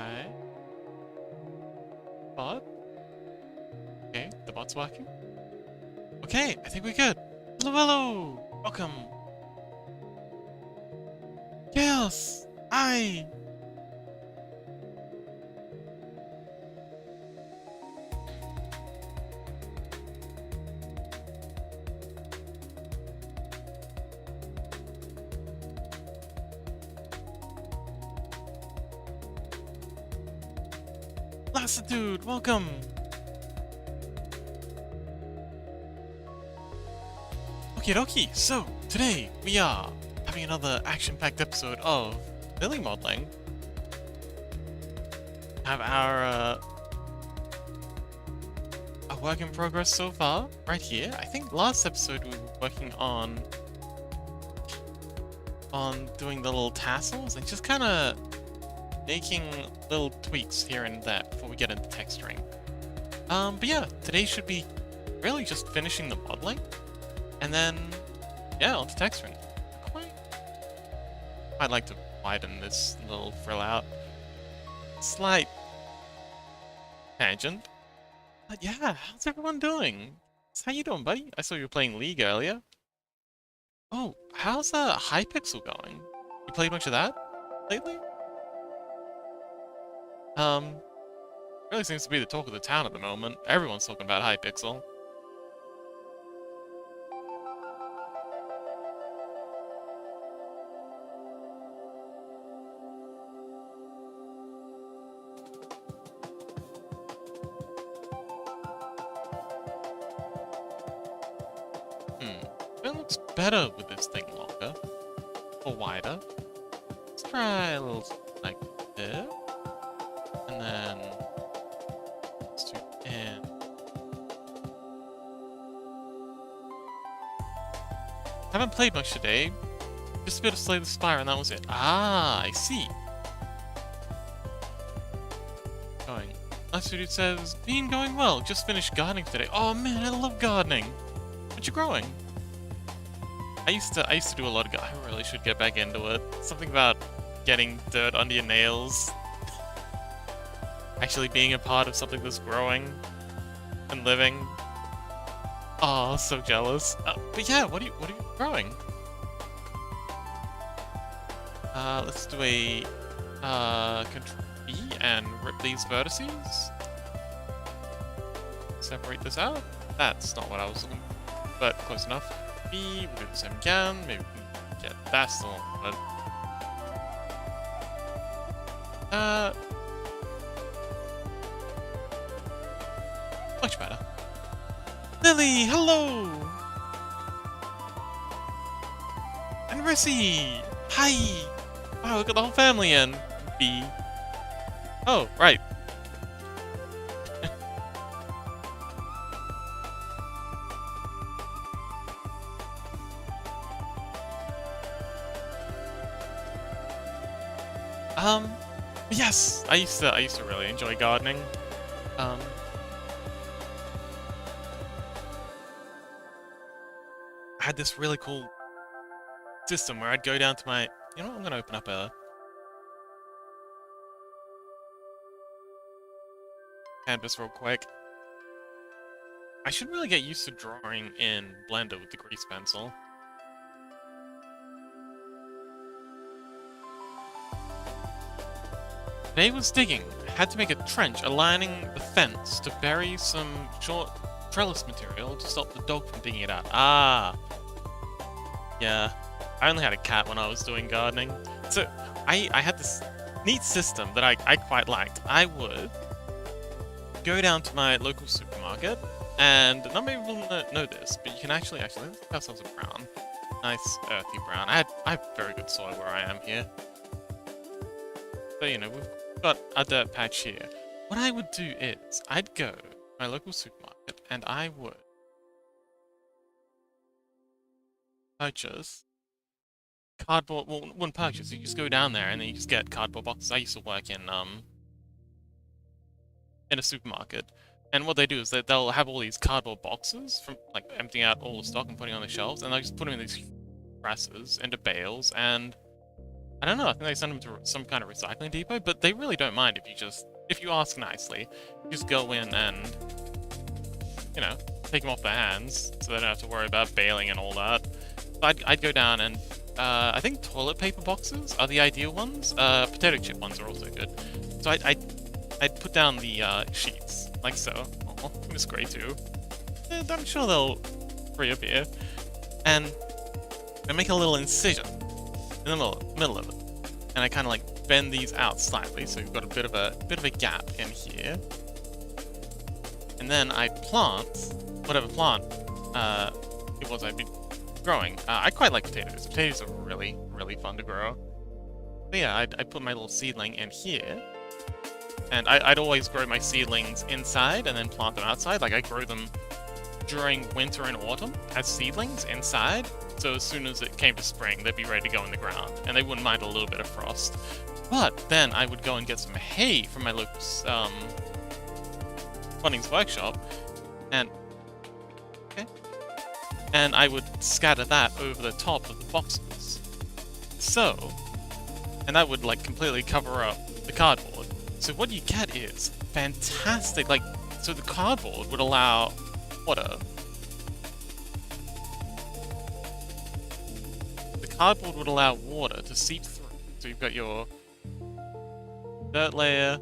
Right. Bot? Okay, the bot's working. Okay, I think we're good. Hello, hello! Welcome! Chaos! I. Lassitude, welcome! Okie dokie, so today we are having another action-packed episode of Lily Modeling. Have our work in progress so far, right here. I think last episode we were working on doing the little tassels and just kind of making little tweaks here and there before we get into texturing. But yeah, today should be really just finishing the modeling, and then yeah, onto texturing. I'd like to widen this little frill out. Slight tangent. But yeah, how's everyone doing? How you doing, buddy? I saw you were playing League earlier. Oh, how's Hypixel going? You played much of that lately? Really seems to be the talk of the town at the moment. Everyone's talking about Hypixel. It looks better with this thing longer. Or wider. Let's try a little like this. And then let's do in. Haven't played much today. Just a bit of Slay the Spire and that was it. Ah, I see. Going. Last dude says, been going well. Just finished gardening today. Oh man, I love gardening. What you growing? I used to do a lot of I really should get back into it. Something about getting dirt under your nails. Actually being a part of something that's growing and living. Oh, so jealous. But yeah, what are you growing? Let's do a Control B and rip these vertices. Separate this out. That's not what I was looking for, but close enough. B, we'll do the same again. Maybe we can get that still on. Much better. Lily, hello! And Rissy! Hi! Wow, look at the whole family in B. Oh, right. Yes, I used to really enjoy gardening. I had this really cool system where I'd go down to my, you know what, I'm gonna open up a canvas real quick. I should really get used to drawing in Blender with the grease pencil. Today was digging. I had to make a trench aligning the fence to bury some short trellis material to stop the dog from digging it out. Ah. Yeah. I only had a cat when I was doing gardening. So I had this neat system that I quite liked. I would go down to my local supermarket, and not many people know this, but you can actually let's get ourselves a brown. Nice earthy brown. I have very good soil where I am here. So, you know, we've got a dirt patch here. What I would do is, I'd go to my local supermarket and I would purchase cardboard, well, one purchase, you just go down there and then you just get cardboard boxes. I used to work in a supermarket, and what they do is that they'll have all these cardboard boxes from, like, emptying out all the stock and putting it on the shelves, and they'll just put them in these presses into bales, and I don't know, I think they send them to some kind of recycling depot, but they really don't mind if you ask nicely. You just go in and, you know, take them off their hands, so they don't have to worry about bailing and all that. So I'd go down and, I think toilet paper boxes are the ideal ones. Potato chip ones are also good. So I'd put down the, sheets, like so. Oh, Miss Grey too. And I'm sure they'll reappear. And I make a little incision in the middle of it, and I kind of like bend these out slightly, so you've got a bit of a gap in here. And then I plant whatever plant it was I'd be growing. I quite like potatoes. Potatoes are really, really fun to grow. But yeah, I'd put my little seedling in here, and I'd always grow my seedlings inside and then plant them outside. Like I grow them during winter and autumn as seedlings inside, so as soon as it came to spring, they'd be ready to go in the ground, and they wouldn't mind a little bit of frost. But then I would go and get some hay from my local Bunnings workshop, and I would scatter that over the top of the boxes. So, and that would like completely cover up the cardboard. So what you get is fantastic, like, so the cardboard would allow water. The cardboard would allow water to seep through. So you've got your dirt layer,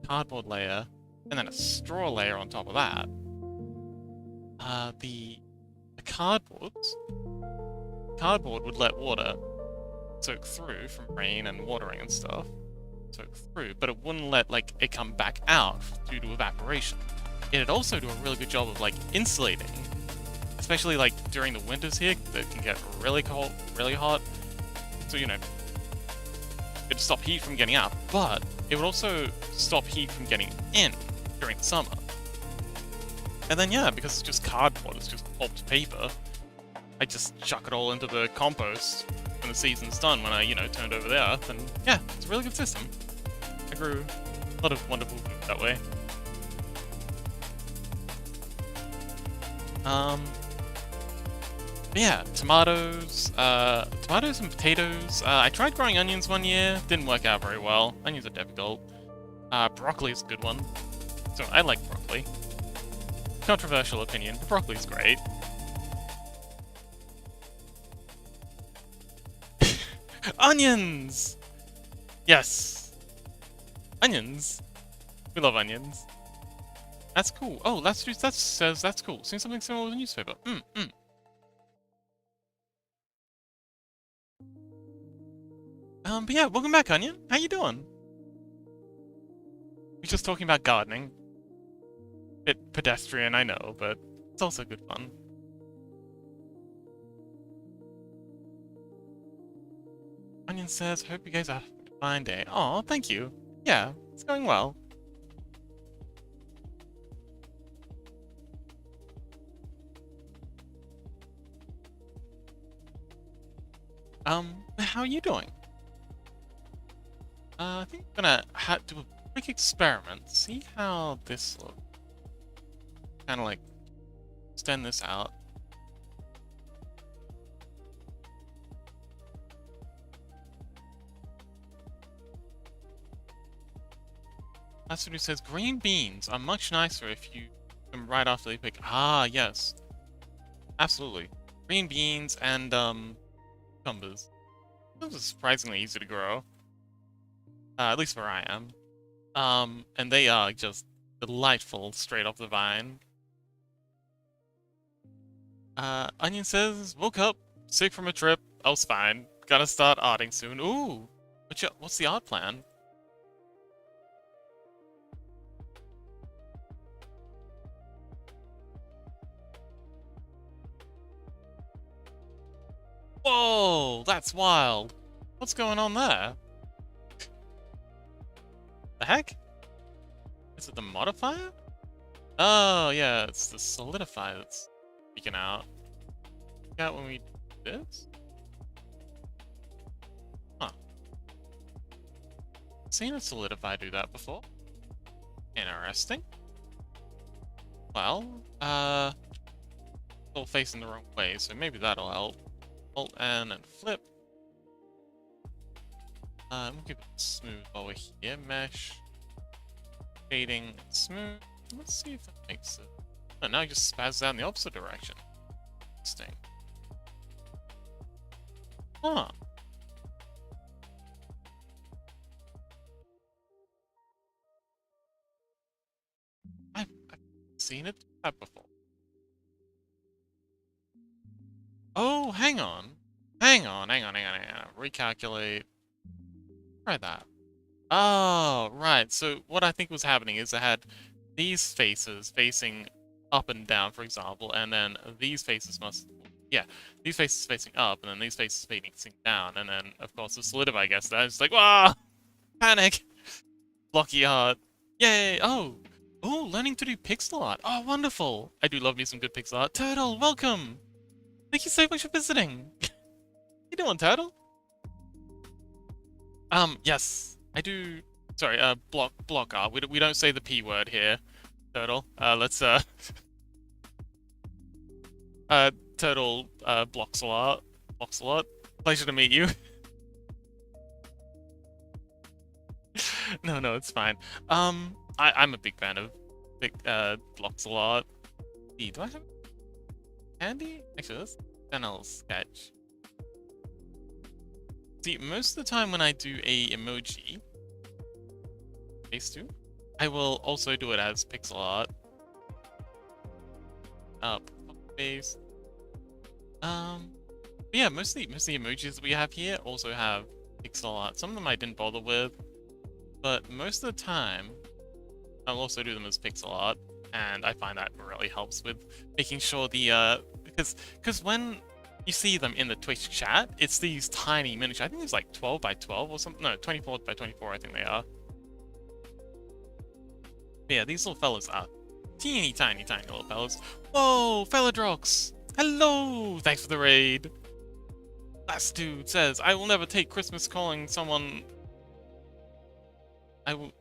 cardboard layer, and then a straw layer on top of that. The cardboard would let water soak through from rain and watering and stuff, soak through, but it wouldn't let like it come back out due to evaporation. It'd also do a really good job of like insulating, especially like during the winters here that can get really cold, really hot. So you know, it'd stop heat from getting out, but it would also stop heat from getting in during the summer. And then yeah, because it's just cardboard, it's just pulped paper, I just chuck it all into the compost when the season's done, when I, you know, turned over the earth, and yeah, it's a really good system. I grew a lot of wonderful food that way. Yeah, tomatoes and potatoes. I tried growing onions one year, didn't work out very well. Onions are difficult. Broccoli is a good one. So I like broccoli. Controversial opinion, but broccoli's great. Onions! Yes! Onions! We love onions. That's cool. Oh, that says that's cool. Seen something similar with a newspaper. But yeah, welcome back, Onion. How you doing? We're just talking about gardening. Bit pedestrian, I know, but it's also good fun. Onion says, hope you guys are having a fine day. Aw, thank you. Yeah, it's going well. How are you doing? I think I'm gonna do a quick experiment, see how this looks. Kinda like, extend this out. That's what he says. Green beans are much nicer if you do them right after they pick. Ah, yes. Absolutely. Green beans and, cucumbers. Those are surprisingly easy to grow. At least where I am. And they are just delightful straight off the vine. Onion says, woke up, sick from a trip. I was fine. Gotta start arting soon. Ooh! What's the art plan? Whoa! That's wild! What's going on there? The heck? Is it the modifier? Oh, yeah, it's the solidify that's speaking out. Got when we do this? Huh. Seen a solidify do that before. Interesting. Well, all facing the wrong way, so maybe that'll help. Alt N and flip. We'll keep it smooth while we're here. Mesh, shading, smooth. Let's see if that makes it. Oh, now it just spazzes out in the opposite direction. Interesting. Huh. I've seen it do that before. Oh, hang on. Hang on. Recalculate. Try that. Oh, right. So what I think was happening is I had these faces facing up and down, for example, and then these faces must... Yeah, these faces facing up, and then these faces facing down, and then, of course, the solidify gets that. It's like, wow! Panic! Blocky art. Yay! Oh! Oh, learning to do pixel art. Oh, wonderful! I do love me some good pixel art. Turtle, welcome! Thank you so much for visiting! You doing, Turtle? Yes. I do... Sorry, block art. We don't say the P word here, Turtle. Let's, Turtle, blocks a lot. Blocks a lot. Pleasure to meet you. No, it's fine. I'm a big fan of blocks a lot. Do I have handy? Actually, let's channel sketch. See, most of the time when I do a emoji, face to, I will also do it as pixel art. Face. Yeah, most of the emojis that we have here also have pixel art. Some of them I didn't bother with, but most of the time, I'll also do them as pixel art, and I find that really helps with making sure the because when you see them in the Twitch chat, it's these tiny miniature. I think it's like 12 by 12 or something. No, 24 by 24. I think they are. But yeah, these little fellas are teeny tiny little fellas. Whoa, Felladrox! Hello! Thanks for the raid. Last dude says, I will never take Christmas calling someone... I will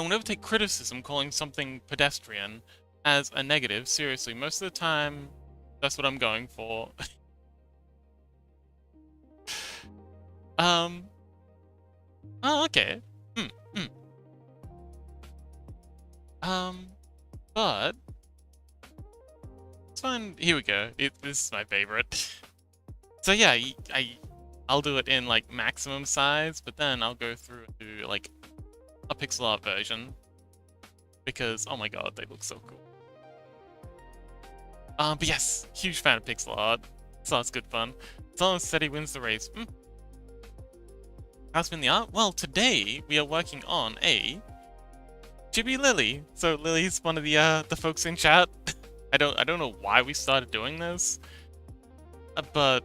never take criticism calling something pedestrian as a negative. Seriously, most of the time, that's what I'm going for. Oh, okay. But... It's fine. Here we go. This is my favorite. So yeah, I'll do it in like maximum size, but then I'll go through and do like a pixel art version because oh my god, they look so cool. But yes, huge fan of pixel art. So it's good fun. Someone said he wins the race. How's been the art? Well, today we are working on a Chibi Lily. So Lily's one of the folks in chat. I don't know why we started doing this, but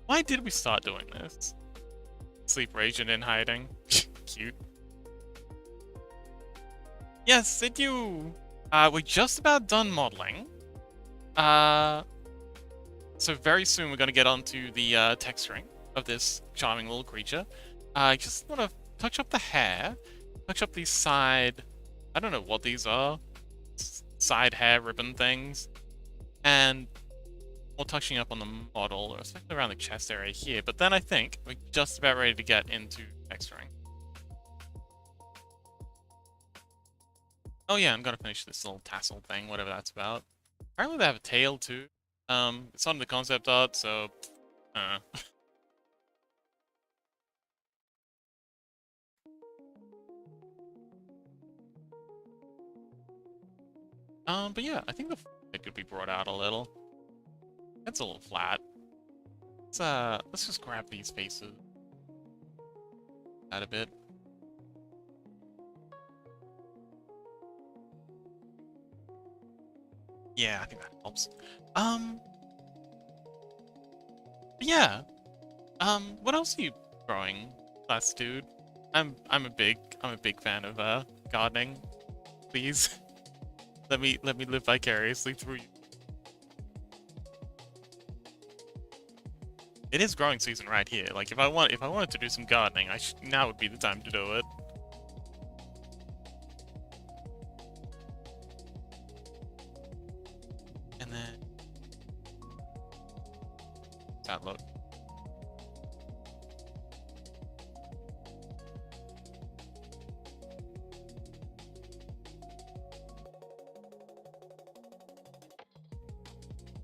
why did we start doing this? Sleep Raging in hiding. Cute. Yes, it you. We're just about done modeling. So very soon we're gonna get onto the texturing of this charming little creature. I just want to touch up the hair, touch up these side. I don't know what these are. Side hair ribbon things. And more touching up on the model, especially around the chest area here. But then I think we're just about ready to get into texturing. Oh yeah, I'm gonna finish this little tassel thing, whatever that's about. Apparently they have a tail too. It's on the concept art, so... But yeah, I think it could be brought out a little. It's a little flat. Let's just grab these faces. Add a bit. Yeah, I think that helps. Yeah. What else are you growing, last dude? I'm a big fan of gardening. Please. Let me live vicariously through you. It is growing season right here. Like if I wanted to do some gardening, now would be the time to do it. And then that look?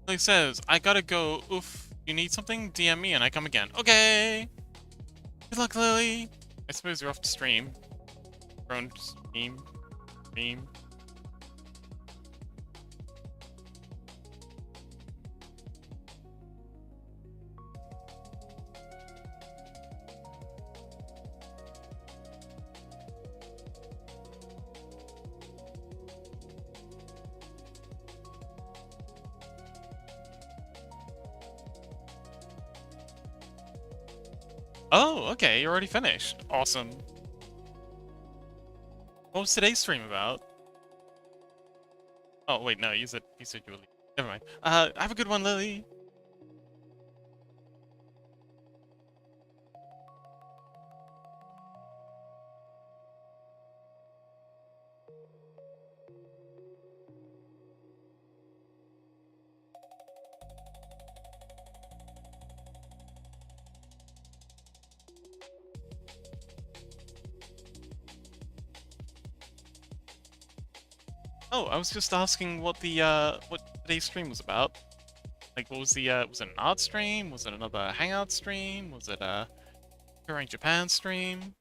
He says, I gotta go. Oof. You need something? DM me and I come again. Okay. Good luck, Lily. I suppose you're off to stream. Your own stream. Stream. Oh, okay, you're already finished. Awesome. What was today's stream about? Oh, wait, no, you said you were leaving. Never mind. Have a good one, Lily. Oh, I was just asking what what today's stream was about. Like, what was was it an art stream? Was it another hangout stream? Was it a touring Japan stream?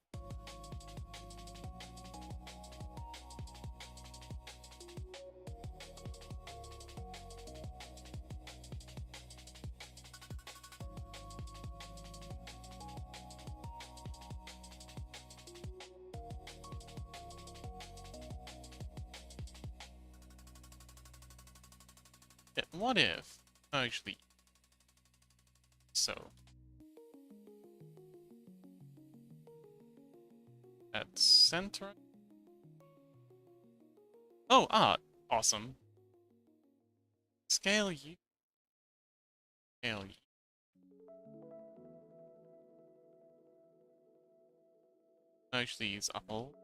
Yeah, what if? Actually, so at center. Oh, art. Awesome. Scale you. Scale you. Actually, use a little.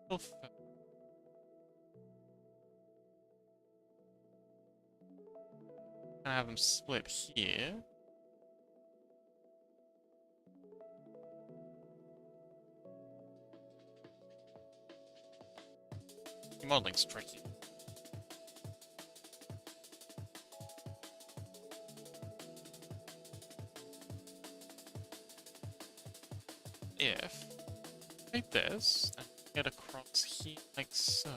I have them split here. Modeling's tricky. If I take this and get across here like so.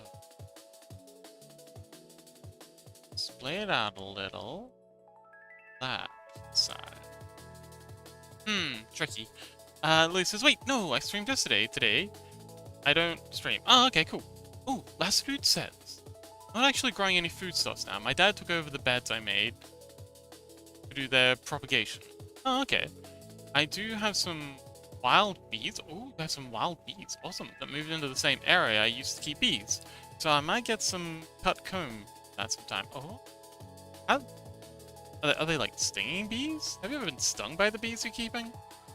Split it out a little. That side. Tricky. Lily says, wait, no, I streamed yesterday. Today, I don't stream. Oh, okay, cool. Oh, last food sets. I'm not actually growing any foodstuffs now. My dad took over the beds I made to do their propagation. Oh, okay. I do have some wild bees. Oh, there's some wild bees. Awesome. That moved into the same area I used to keep bees. So I might get some cut comb at some time. Oh. Are they like stinging bees? Have you ever been stung by the bees you're keeping?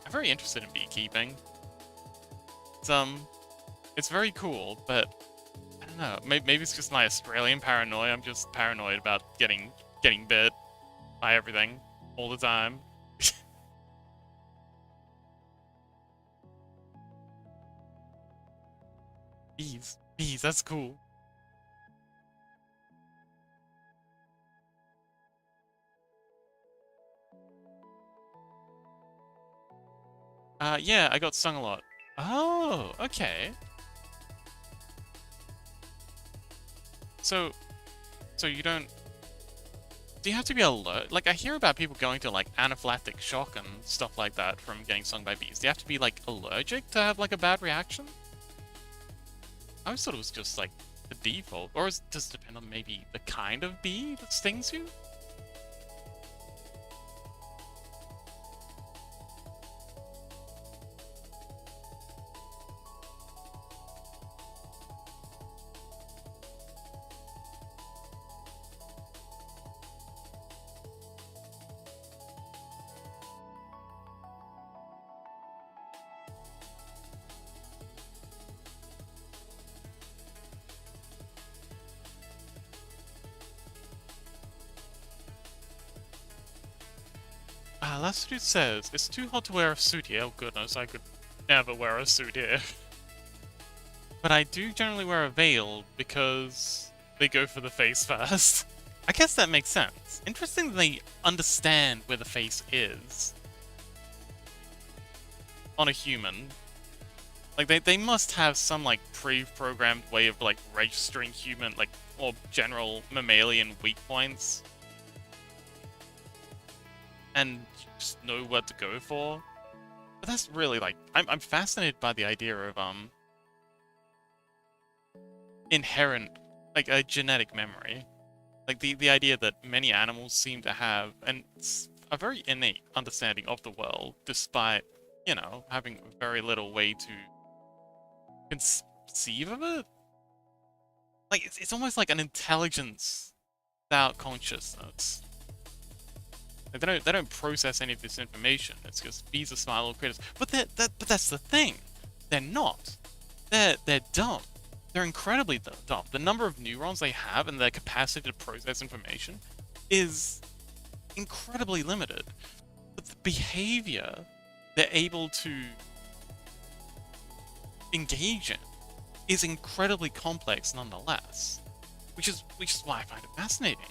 I'm very interested in beekeeping. It's very cool, but I don't know. Maybe it's just my Australian paranoia. I'm just paranoid about getting bit by everything all the time. Bees, that's cool. Yeah, I got stung a lot. Oh, okay. So you don't... Do you have to be alert? Like, I hear about people going to, like, anaphylactic shock and stuff like that from getting stung by bees. Do you have to be, like, allergic to have, like, a bad reaction? I always thought it was just, like, the default. Or does it depend on maybe the kind of bee that stings you? Lassitude says, it's too hot to wear a suit here. Oh goodness, I could never wear a suit here. But I do generally wear a veil because they go for the face first. I guess that makes sense. Interesting that they understand where the face is on a human. Like, they must have some, like, pre-programmed way of, like, registering human, like, or general mammalian weak points. And just know what to go for. But that's really, like, I'm fascinated by the idea of, inherent, like, a genetic memory. Like, the idea that many animals seem to have, and a very innate understanding of the world, despite, you know, having very little way to conceive of it? Like, it's almost like an intelligence without consciousness. Like, they don't process any of this information. It's just, these are smart little critters. But that's the thing. They're not. They're dumb. They're incredibly dumb. The number of neurons they have and their capacity to process information is incredibly limited. But the behavior they're able to engage in is incredibly complex nonetheless. Which is why I find it fascinating.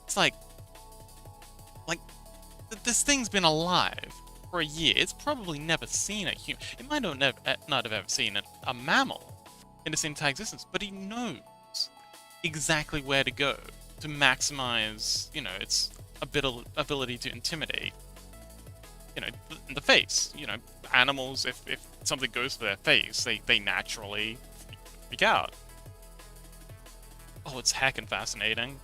It's like this thing's been alive for a year. It's probably never seen a human. It might not have ever seen a mammal in its entire existence, but he knows exactly where to go to maximize, you know, its ability to intimidate, you know, the face. You know, animals, if something goes for their face, they naturally freak out. Oh, it's heckin' fascinating.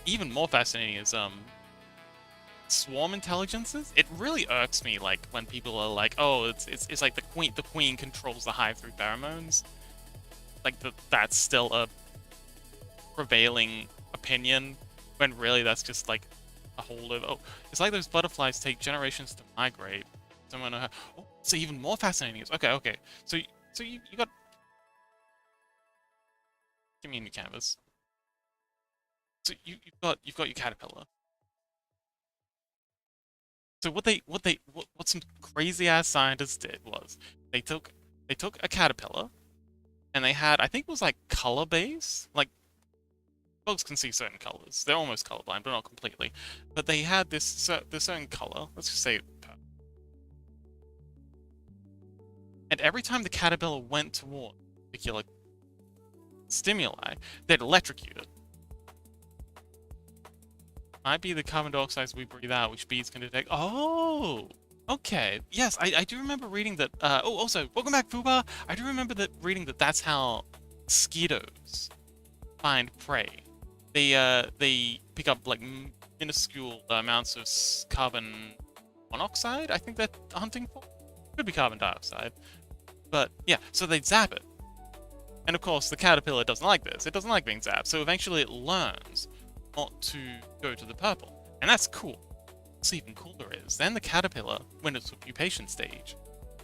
Even more fascinating is, swarm intelligences. It really irks me, like, when people are like, oh, it's like the queen controls the hive through pheromones. Like, that's still a prevailing opinion, when really that's just like a holdover. Oh, it's like those butterflies take generations to migrate. Someone, oh, so even more fascinating is, okay. So you got, give me a new canvas. So you've got your caterpillar. So what some crazy ass scientists did was they took a caterpillar and they had, I think it was like color based, like bugs can see certain colors. They're almost colorblind, but not completely. But they had this certain color. Let's just say purple. And every time the caterpillar went toward a particular stimuli, they'd electrocute it. Might be the carbon dioxide we breathe out, which bees can detect. Oh! Okay. Yes, I do remember reading that. Oh, also, welcome back, Fuba! I do remember reading that that's how mosquitoes find prey. They pick up, like, minuscule amounts of carbon monoxide, I think they're hunting for? Could be carbon dioxide. But, yeah, so they zap it. And of course, the caterpillar doesn't like this. It doesn't like being zapped, so eventually it learns not to go to the purple. And that's cool. What's even cooler is, then the caterpillar went into a pupation stage.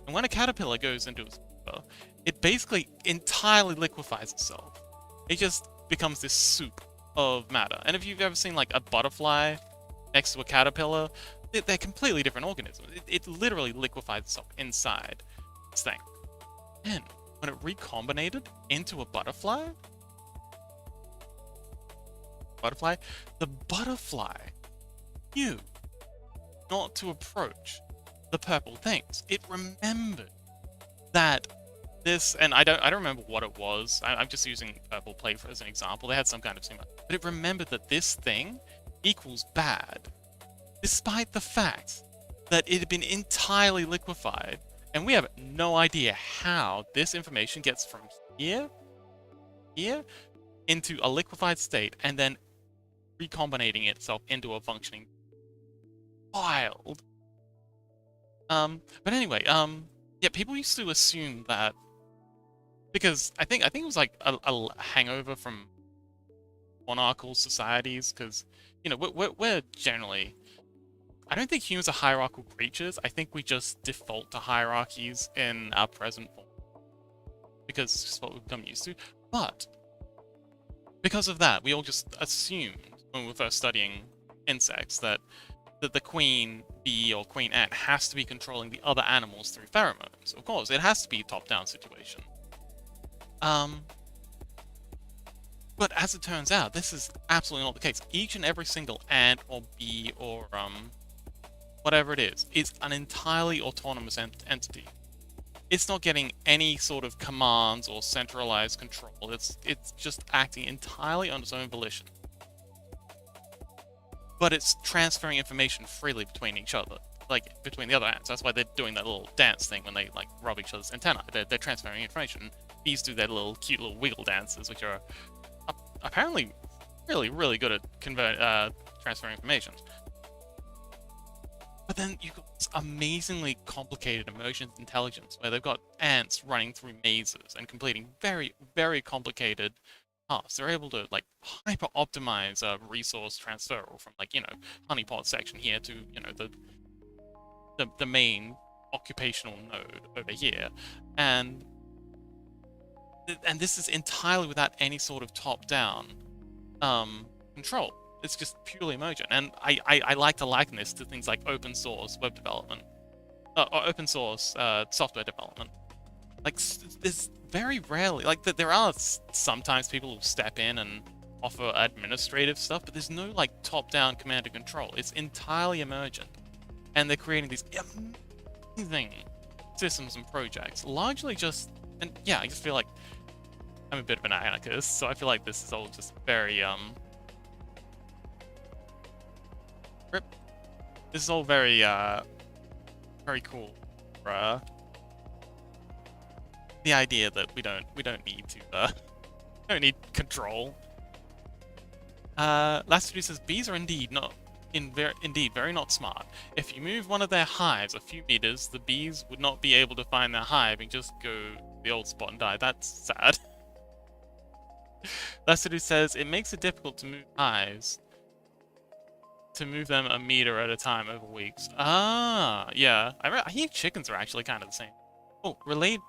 And when a caterpillar goes into its pupa, it basically entirely liquefies itself. It just becomes this soup of matter. And if you've ever seen, like, a butterfly next to a caterpillar, they're completely different organisms. It literally liquefies itself inside this thing. And when it recombinated into a butterfly, the butterfly knew not to approach the purple things. It remembered that this, and I don't remember what it was. I'm just using purple plate as an example. They had some kind of similar, but it remembered that this thing equals bad, despite the fact that it had been entirely liquefied, and we have no idea how this information gets from here into a liquefied state, and then recombinating itself into a functioning wild. But anyway, yeah, people used to assume that, because I think it was like a hangover from monarchical societies, because, you know, we're generally, I don't think humans are hierarchical creatures. I think we just default to hierarchies in our present form, because it's just what we've become used to. But because of that, we all just assumed when we were first studying insects that that the queen bee or queen ant has to be controlling the other animals through pheromones. Of course, it has to be a top-down situation. But as it turns out, this is absolutely not the case. Each and every single ant or bee or whatever it is an entirely autonomous entity. It's not getting any sort of commands or centralized control. It's just acting entirely on its own volition. But it's transferring information freely between each other, like between the other ants. That's why they're doing that little dance thing when they like rub each other's antennae. They're transferring information. Bees do their little cute little wiggle dances, which are apparently really good at transferring information. But then you've got this amazingly complicated emotions intelligence, where they've got ants running through mazes and completing very complicated tasks. They're able to like hyper optimize resource transfer from like, you know, honeypot section here to, you know, the main occupational node over here, and this is entirely without any sort of top-down control. It's just purely emotion, and I like to liken this to things like open source web development, or open source software development. Like, there's very rarely, like, there are sometimes people who step in and offer administrative stuff, but there's no like top-down command and control. It's entirely emergent, and they're creating these amazing systems and projects, largely just, and yeah, I just feel like I'm a bit of an anarchist, so I feel like this is all just very this is all very very cool for the idea that we don't need to don't need control. Lassitude says bees are indeed very not smart. If you move one of their hives a few meters, the bees would not be able to find their hive and just go to the old spot and die. That's sad. Lassitude says it makes it difficult to move hives, to move them a meter at a time over weeks. Ah, yeah. I think chickens are actually kind of the same. Oh, related.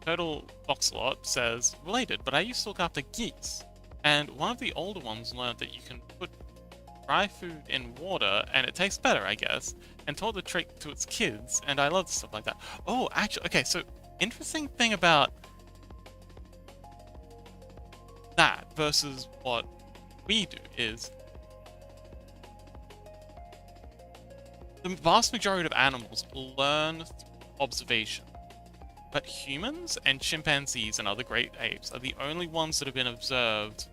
Turtle Oxalot says, related, but I used to look after geese, and one of the older ones learned that you can put dry food in water and it tastes better, I guess, and taught the trick to its kids, and I love stuff like that. Oh, actually, okay, so interesting thing about that versus what we do is the vast majority of animals learn through observation. But humans and chimpanzees and other great apes are the only ones that have been observed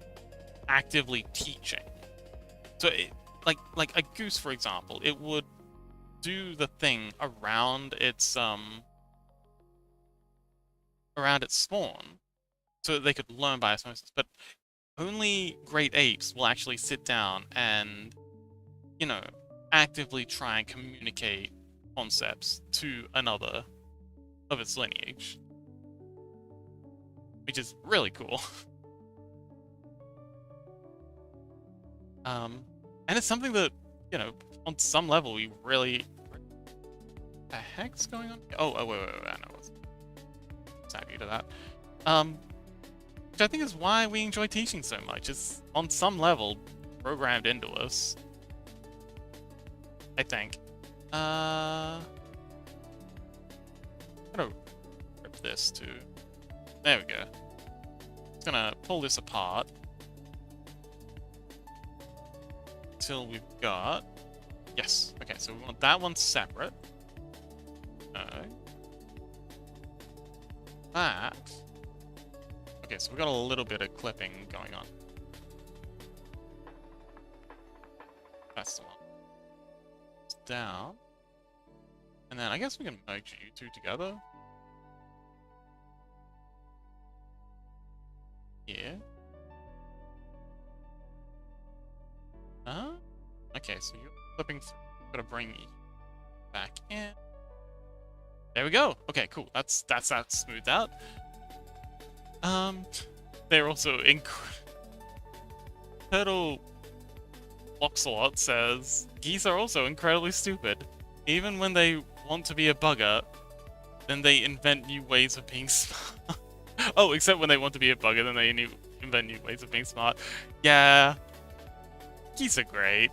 actively teaching. So, like a goose, for example, it would do the thing around its spawn, so that they could learn by osmosis. But only great apes will actually sit down and, you know, actively try and communicate concepts to another of its lineage, which is really cool. And it's something that, you know, on some level we really... What the heck's going on? Oh, wait, I know what's happy to that. Which I think is why we enjoy teaching so much. It's on some level programmed into us, I think. I'm gonna rip this too. There we go. Just gonna pull this apart until we've got... Yes. Okay, so we want that one separate. That... Okay, so we've got a little bit of clipping going on. That's the one. It's down. And then I guess we can merge you two together. Yeah. Okay, so you're flipping through. Gotta bring you back in. There we go. Okay, cool. That's that smoothed out. They're also Turtle Oxalot says geese are also incredibly stupid. Even when they want to be a bugger, then they invent new ways of being smart. Oh, except when they want to be a bugger, then they invent new ways of being smart. Yeah. Geese are great.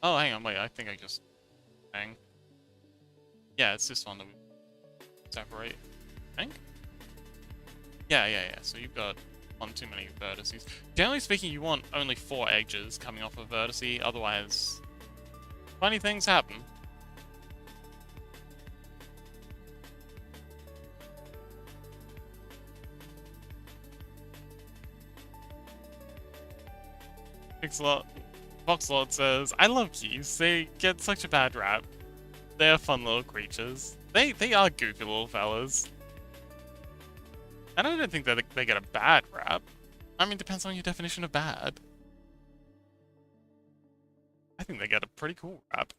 Oh, hang on, wait, I think I just... Hang. Yeah, it's this one that we separate, I think? Yeah, so you've got one too many vertices. Generally speaking, you want only 4 edges coming off a vertice, otherwise... funny things happen. Pixelot, Voxelot says, I love geese. They get such a bad rap. They're fun little creatures. They are goofy little fellas. And I don't think that they get a bad rap. I mean, depends on your definition of bad. I think they get a pretty cool rap.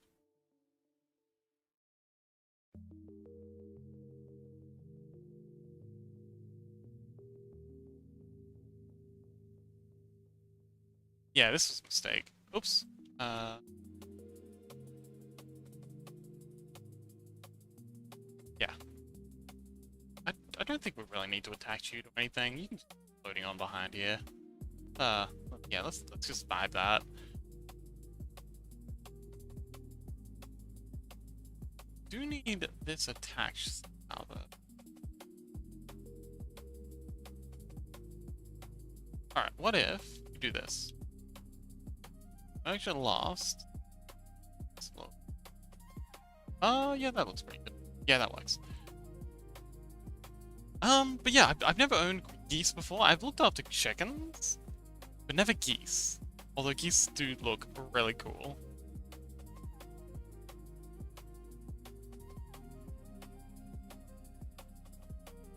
Yeah, this was a mistake. Oops. Yeah. I don't think we really need to attach you to anything. You can just be floating on behind here. Yeah, let's just vibe that. Do need this attached somehow, though. Alright, what if we do this? Actually lost. Yeah, that looks pretty good. Yeah, that works. But yeah, I've never owned geese before. I've looked after chickens, but never geese. Although geese do look really cool.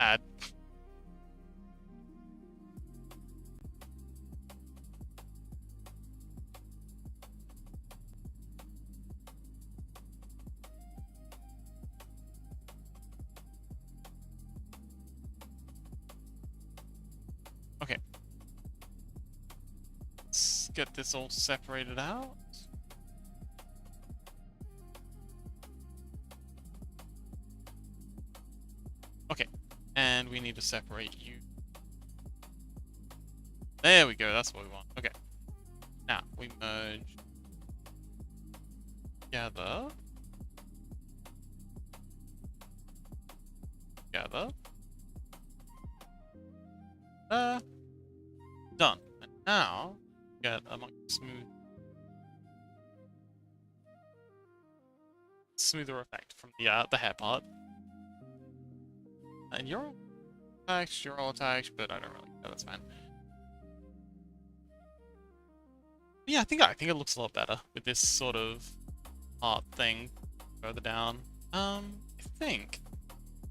Add. Okay. Let's get this all separated out. Okay. And we need to separate you. There we go, that's what we want. Okay. Now, we merge together. Together. Done. And now, get a much smoother effect from the hair part. And you're all attached, but I don't really care, that's fine. But yeah, I think it looks a lot better with this sort of art thing further down. I think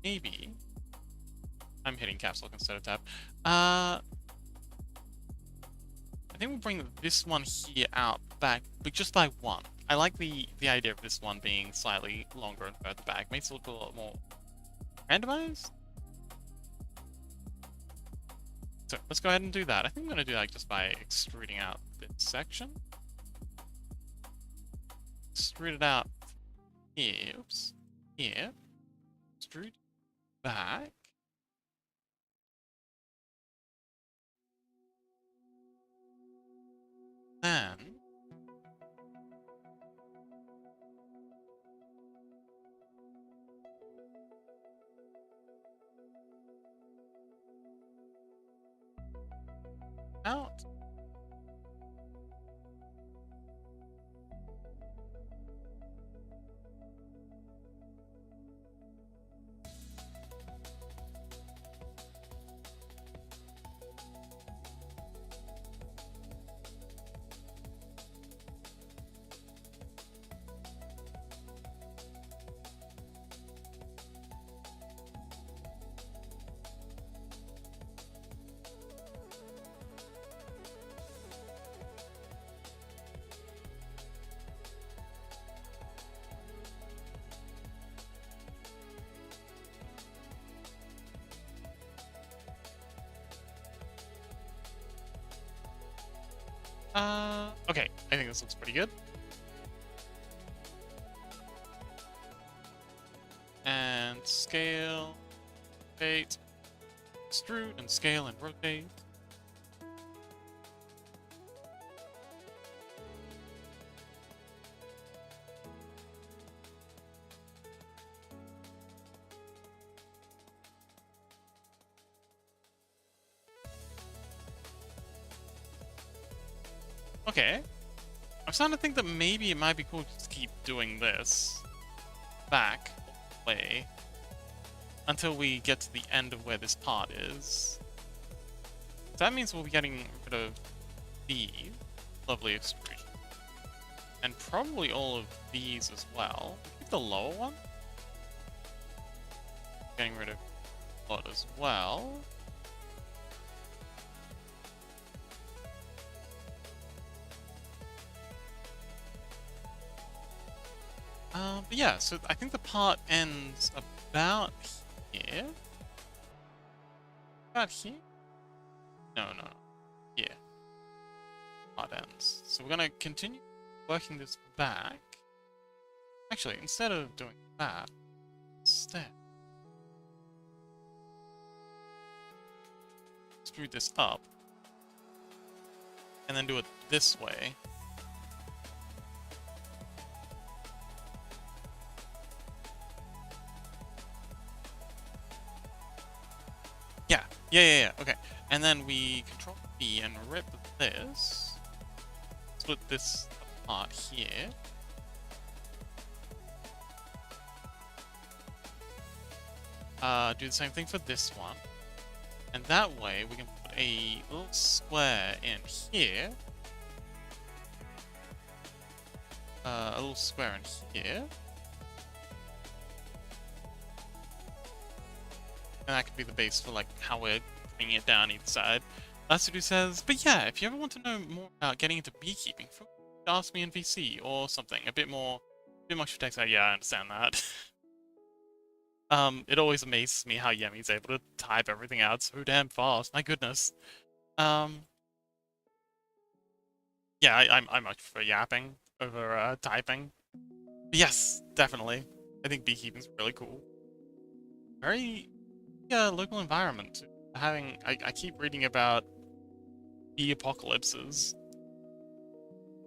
maybe I'm hitting caps lock instead of tab. I think we'll bring this one here out back, but just by one. I like the idea of this one being slightly longer and further back. Makes it look a lot more randomized. So let's go ahead and do that. I think I'm going to do that just by extruding out this section. Extrude it out here. Oops. Here. Extrude back. Then out. Okay, I think this looks pretty good. And scale, rotate, extrude, and scale and rotate. Okay. I'm starting to think that maybe it might be cool to just keep doing this back way until we get to the end of where this part is. That means we'll be getting rid of these lovely extrusion. And probably all of these as well. Keep the lower one. Getting rid of a lot as well. But yeah, so I think the part ends about here. About here? No. Here. Part ends. So we're gonna continue working this back. Actually, instead of doing that, instead, screw this up. And then do it this way. Yeah, okay. And then we control B and rip this. Split this apart here. Do the same thing for this one. And that way we can put a little square in here. A little square in here. And that could be the base for like how we're bringing it down either side. Lasudu says, but yeah, if you ever want to know more about getting into beekeeping, feel free to ask me in VC or something. A bit more text. Yeah, I understand that. It always amazes me how Yemi's able to type everything out so damn fast. My goodness. Yeah, I much prefer yapping over typing. But yes, definitely. I think beekeeping's really cool. Very local environment. I keep reading about bee apocalypses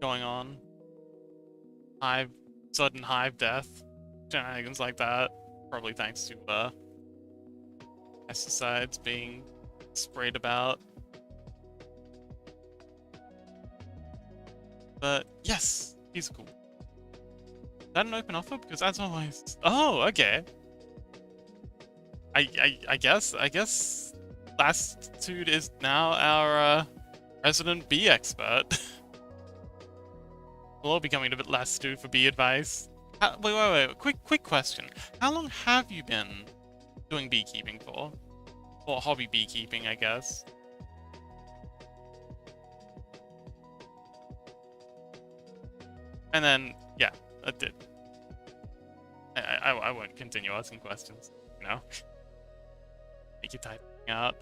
going on. Sudden hive death, shenanigans like that. Probably thanks to pesticides being sprayed about. But yes, he's cool. Is that an open offer? Because as always. Oh, okay. I guess Latitude is now our resident bee expert. We'll all be coming to Latitude for bee advice. Wait. Quick question. How long have you been doing beekeeping for? Or hobby beekeeping, I guess. And then, yeah, that did. I won't continue asking questions, you know? Make you typing out.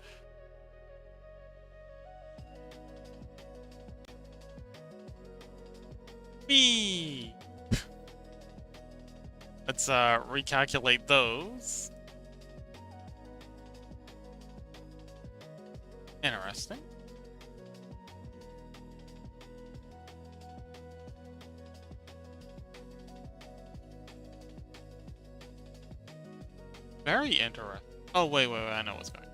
Me. Let's recalculate those. Interesting. Very interesting. Oh, wait, I know what's going on.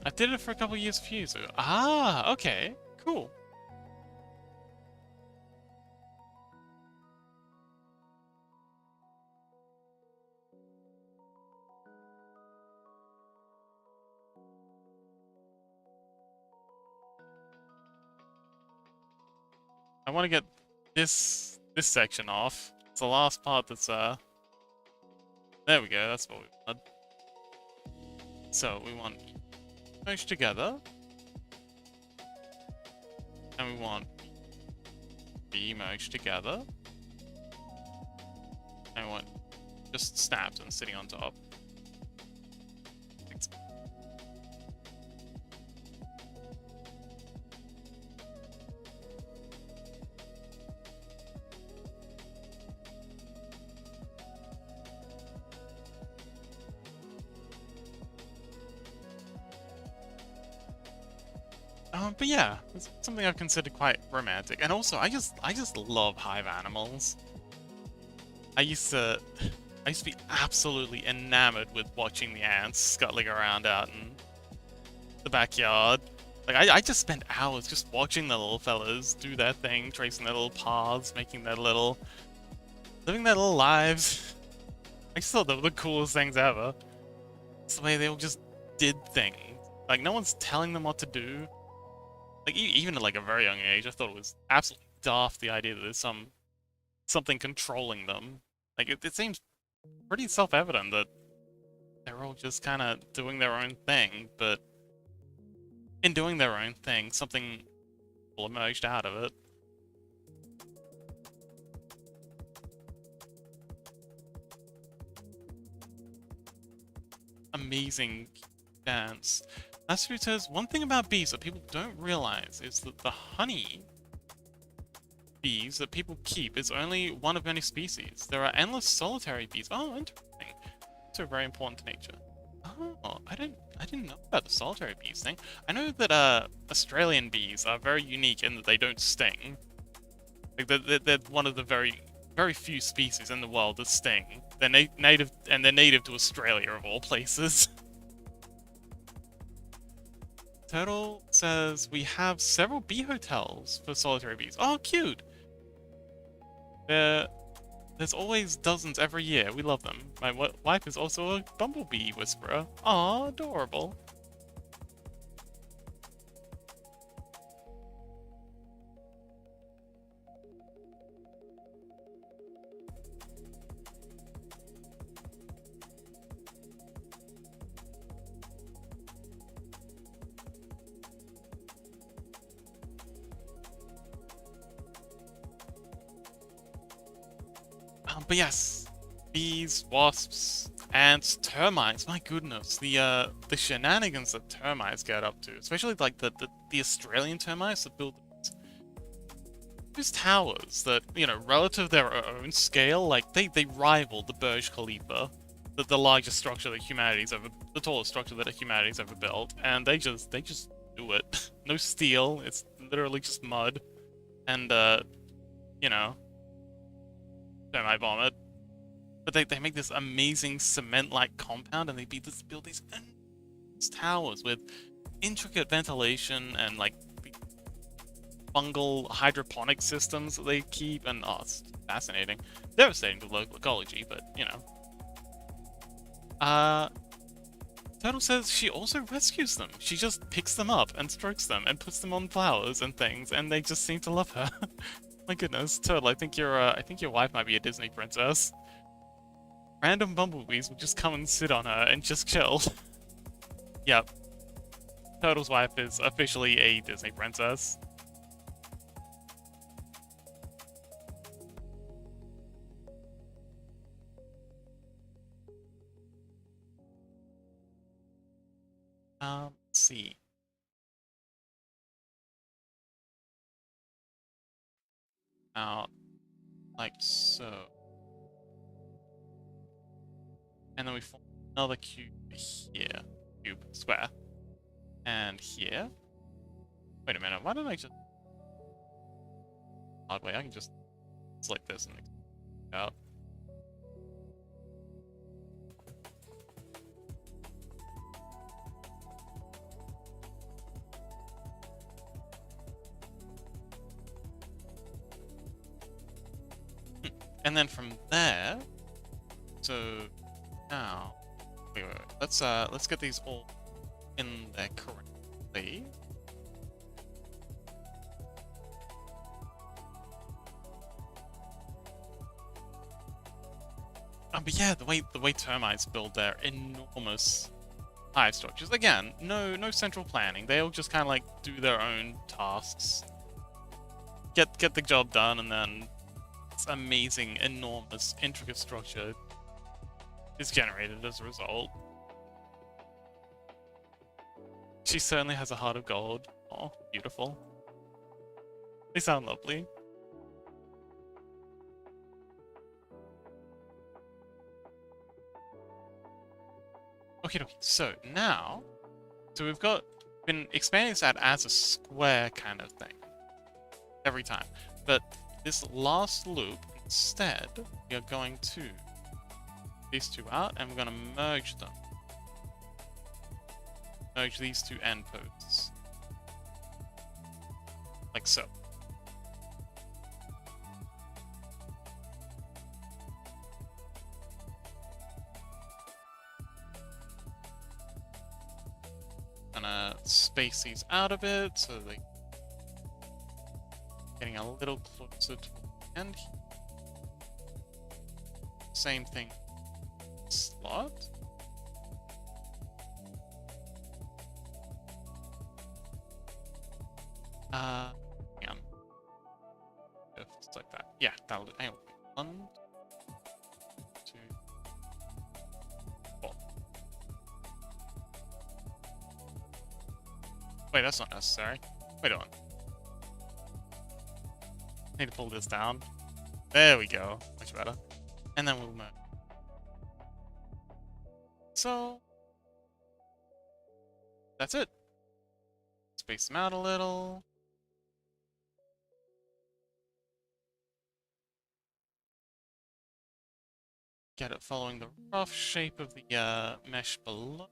I did it for a couple years a few years ago. Ah, okay. Cool. I want to get this section off. It's the last part that's there we go, that's what we want. So we want merge together. And we want B merged together. And we want just snapped and sitting on top. But yeah, it's something I've considered quite romantic. And also, I just love hive animals. I used to be absolutely enamored with watching the ants scuttling around out in the backyard. Like, I just spent hours just watching the little fellas do their thing, tracing their little paths, making their little... living their little lives. I just thought they were the coolest things ever. It's the way they all just did things. Like, no one's telling them what to do. Like, even at like a very young age, I thought it was absolutely daft, the idea that there's something controlling them. Like, it seems pretty self-evident that they're all just kind of doing their own thing, but in doing their own thing, something emerged out of it. Amazing dance. Natsuki says, one thing about bees that people don't realize is that the honey bees that people keep is only one of many species. There are endless solitary bees. Oh, interesting. So very important to nature. Oh, I didn't know about the solitary bees thing. I know that Australian bees are very unique in that they don't sting. Like they're one of the very few species in the world that sting. They're native to Australia of all places. Turtle says we have several bee hotels for solitary bees. Oh, cute. There's always dozens every year. We love them. My wife is also a bumblebee whisperer. Aw, adorable. But yes, bees, wasps, ants, termites. My goodness, the shenanigans that termites get up to, especially like the Australian termites that build these towers that, you know, relative to their own scale, like they rival the Burj Khalifa, the largest structure that the tallest structure that humanity's ever built, and they just do it. No steel, it's literally just mud, and you know. Termite vomit. But they make this amazing cement-like compound, and they build these towers with intricate ventilation and like fungal hydroponic systems that they keep, and oh, it's fascinating. Devastating to local ecology, but you know. Turtle says she also rescues them. She just picks them up and strokes them and puts them on flowers and things, and they just seem to love her. My goodness, Turtle, I think your wife might be a Disney princess. Random bumblebees will just come and sit on her and just chill. Yep. Turtle's wife is officially a Disney princess. Let's see. Now, like so. And then we form another cube here. Square. And here. Wait a minute, why don't I just... Odd way, I can just select this and out. And then from there, so now, wait. Let's get these all in there correctly. But yeah, the way termites build their enormous hive structures. Again, no central planning. They all just kind of like do their own tasks, get the job done, and then this amazing, enormous, intricate structure is generated as a result. She certainly has a heart of gold. Oh, beautiful. They sound lovely. Okay, so now, so we've been expanding this out as a square kind of thing every time, but this last loop, instead, we are going to these two out, and we're going to merge them. Merge these two end posts. like so. Gonna space these out a bit so they getting a little closer to the end. Same thing. Slot. Yeah. Just like that. Yeah, that'll do. Hang on. 1, 2, 4. Wait, that's not necessary. Wait on. Need to pull this down. There we go. Much better. And then we'll move. So that's it. Space them out a little. Get it following the rough shape of the mesh below.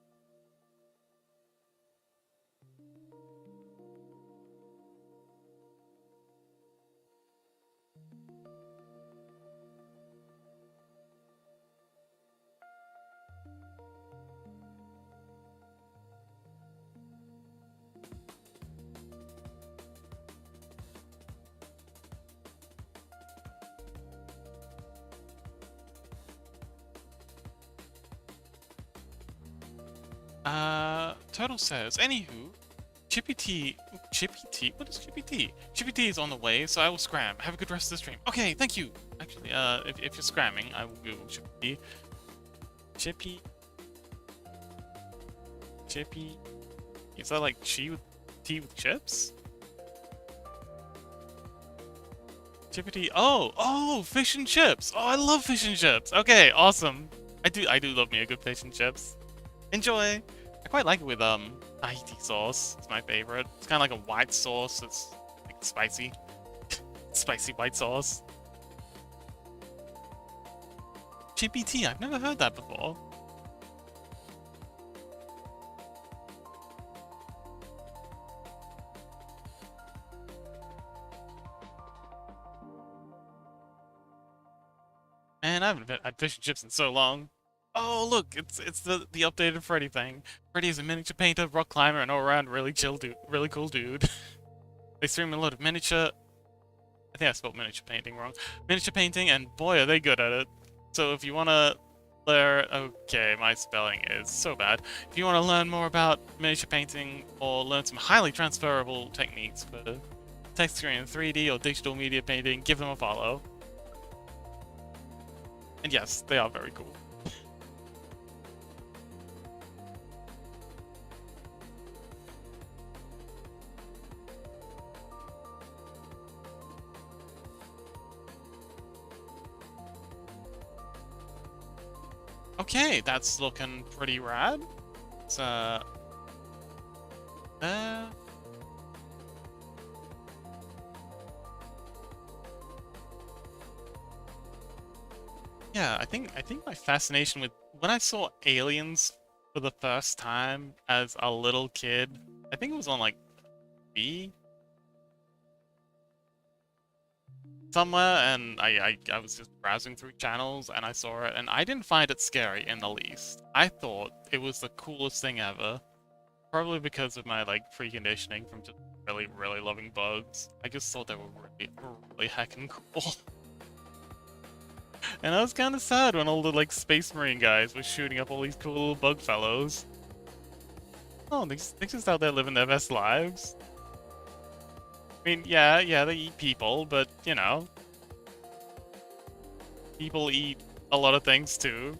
Turtle says, anywho, Chippy T, what is Chippy T? Chippy T is on the way, so I will scram. Have a good rest of the stream. Okay, thank you. Actually, if you're scramming, I will Google Chippy T. Chippy, is that like tea with chips? Chippy T, oh, fish and chips. Oh, I love fish and chips. Okay, awesome. I do love me a good fish and chips. Enjoy. I quite like it with Tahiti sauce. It's my favorite. It's kind of like a white sauce. It's like spicy, spicy white sauce. Chippy T. I've never heard that before. Man, I haven't had fish and chips in so long. Oh, look, it's the updated Freddy thing. Freddy is a miniature painter, rock climber, and all-around really chill dude, really cool dude. They stream a lot of miniature. I think I spelled miniature painting wrong. Miniature painting, and boy, are they good at it. So if you wanna learn, okay, my spelling is so bad. If you wanna learn more about miniature painting or learn some highly transferable techniques for texturing in 3D or digital media painting, give them a follow. And yes, they are very cool. Okay, that's looking pretty rad. It's yeah, I think my fascination with when I saw Aliens for the first time as a little kid, I think it was on like B somewhere, and I was just browsing through channels and I saw it, and I didn't find it scary in the least. I thought it was the coolest thing ever. Probably because of my like preconditioning from just really loving bugs. I just thought they were really heckin' cool. And I was kind of sad when all the like Space Marine guys were shooting up all these cool little bug fellows. Oh, they're just out there living their best lives. I mean, yeah, they eat people, but, you know. People eat a lot of things, too.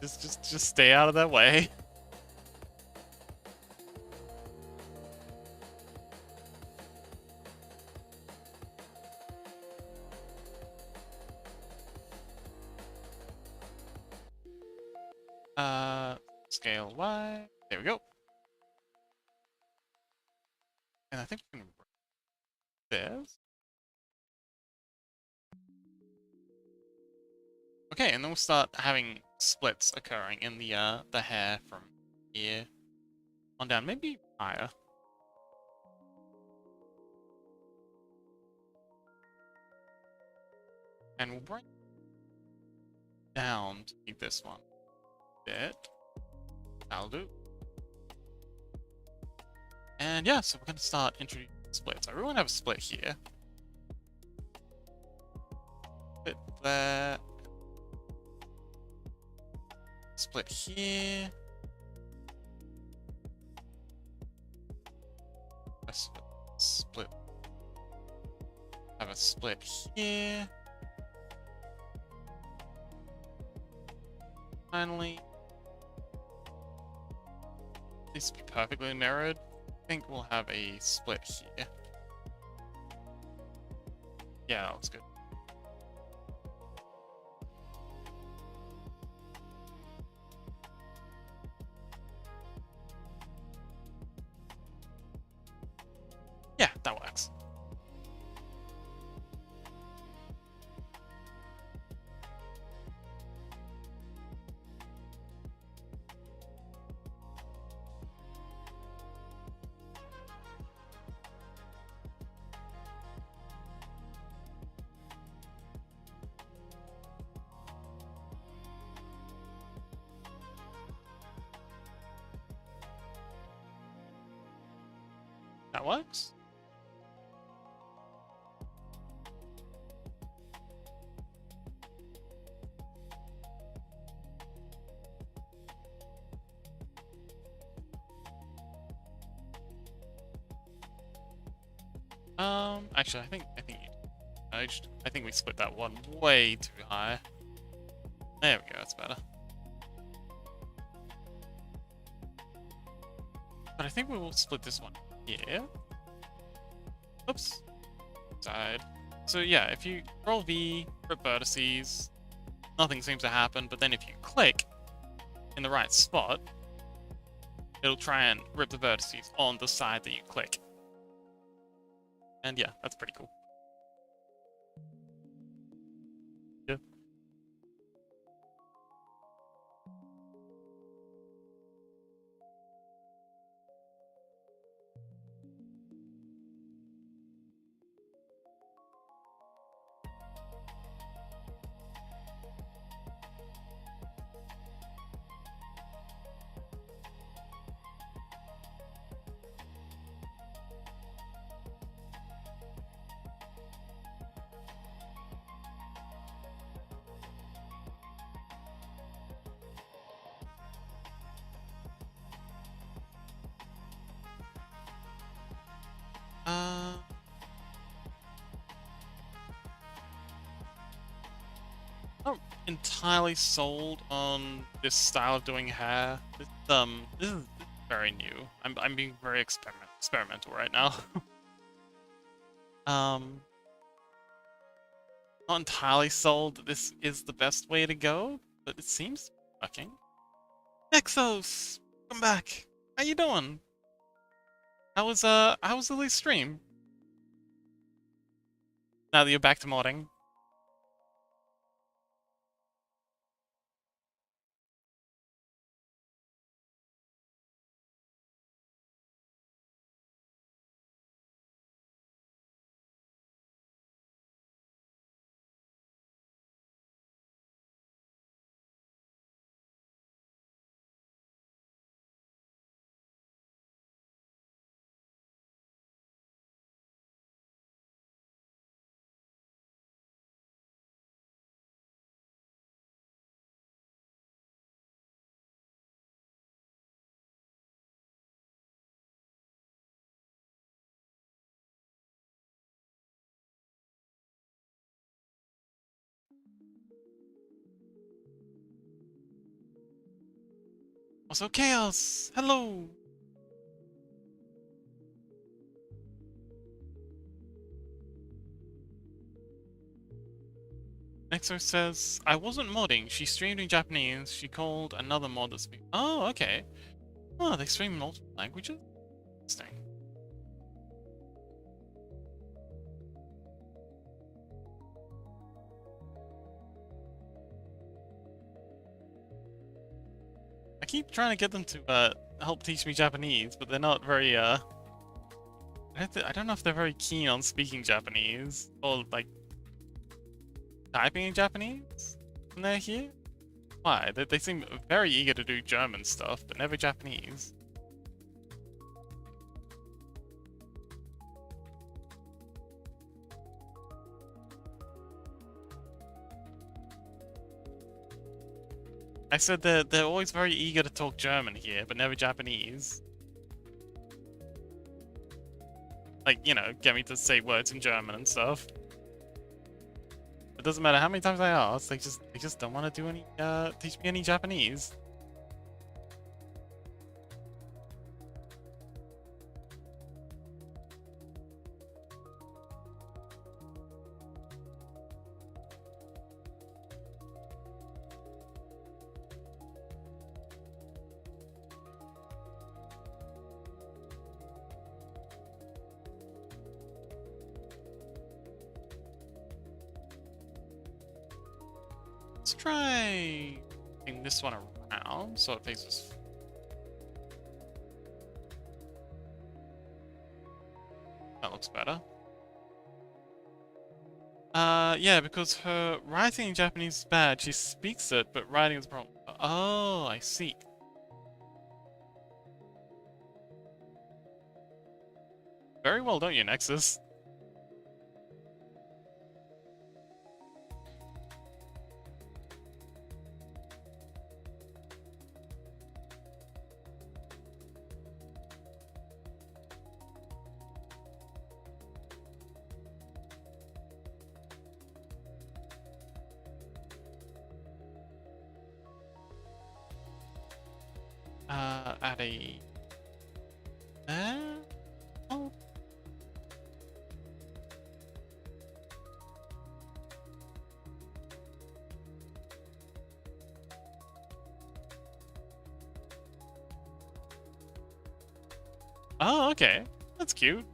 Just stay out of that way. Scale Y. There we go. And I think we can this. Okay, and then we'll start having splits occurring in the hair from here on down, maybe higher. And we'll bring down to keep this one a bit. That'll do. And yeah, so we're going to start introducing splits. I really want to have a split here. Split there. Split here. Split. Have a split here. Finally, this be perfectly mirrored. I think we'll have a split here. Yeah, that looks good. Yeah, that works. That works. Actually, I think we split that one way too high. There we go, that's better. But I think we will split this one here. Oops. Side. So yeah, if you roll V, rip vertices, nothing seems to happen, but then if you click in the right spot, it'll try and rip the vertices on the side that you click. And yeah, that's pretty cool. Yeah. Not entirely sold on this style of doing hair. This is very new. I'm being very experimental right now. Not entirely sold that this is the best way to go, but it seems working. Exos, come back. How you doing? How was Lily's stream? Now that you're back to modding. Also, Chaos! Hello! Nexo says, I wasn't modding, she streamed in Japanese, she called another mod that speaks. Oh, okay. Oh, they stream in multiple languages? Interesting. keep trying to get them to help teach me Japanese, but they're not very I don't know if they're very keen on speaking Japanese or like typing in Japanese when they're here. Why? They seem very eager to do German stuff, but never Japanese. I said they're always very eager to talk German here, but never Japanese. Like, you know, get me to say words in German and stuff. It doesn't matter how many times I ask, they just don't want to do any teach me any Japanese. Let's try moving this one around so it faces. That looks better. Yeah, because her writing in Japanese is bad. She speaks it, but writing is a problem. Oh, I see. Very well done, you, Nexus. At a... Oh. Oh, okay. That's cute.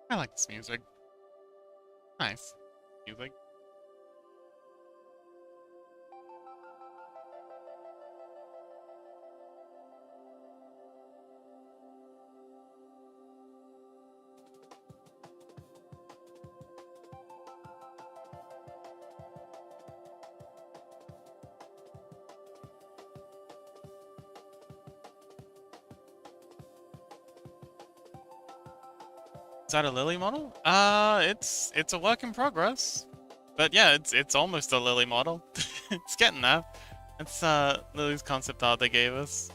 I like this music. Nice music. Is that a Lily model? It's a work in progress. But yeah, it's almost a Lily model. It's getting there. It's Lily's concept art they gave us.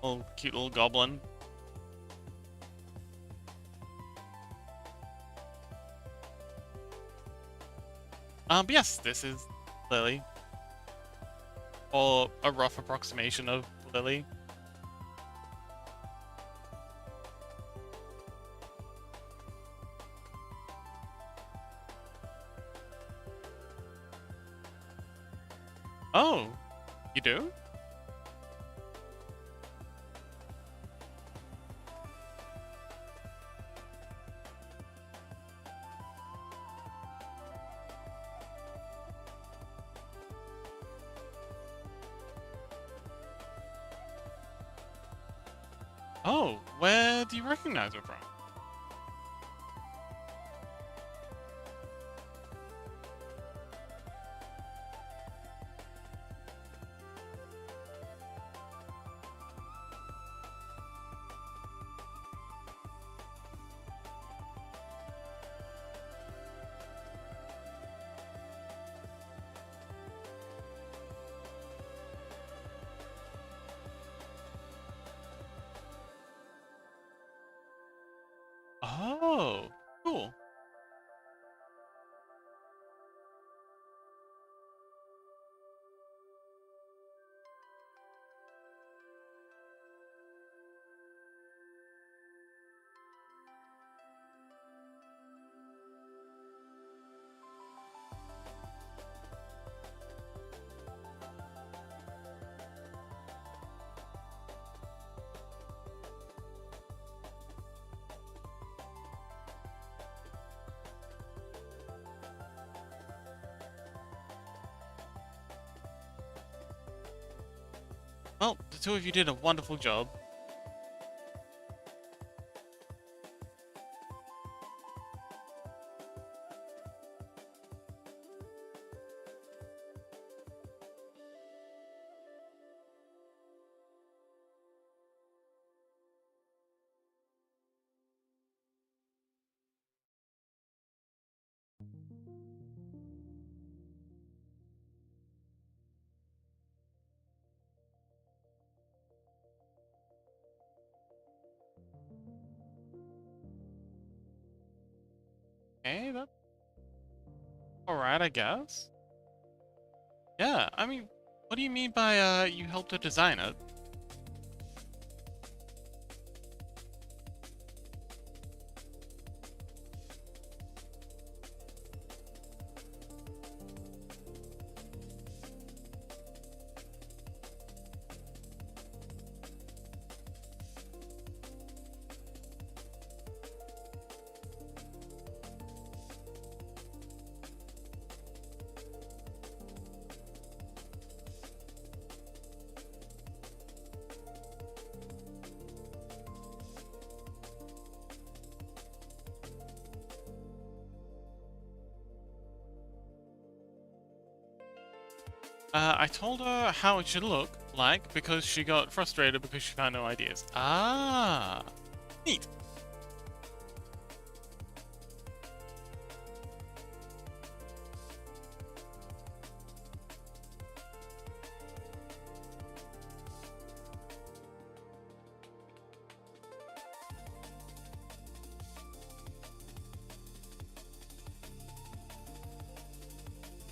Little cute little goblin. But yes, this is Lily. Or a rough approximation of Lily. Oh, you do? Oh, where do you recognize her from? Oh, cool. Well, the two of you did a wonderful job. Okay, that's alright, I guess. Yeah, I mean, what do you mean by, you helped her design it? I told her how it should look like because she got frustrated because she found no ideas. Ah, neat.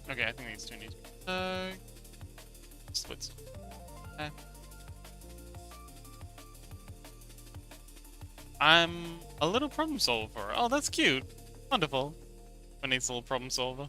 Okay, I think these two need splits. Okay. I'm a little problem solver. Oh, that's cute. Wonderful. My nice little problem solver.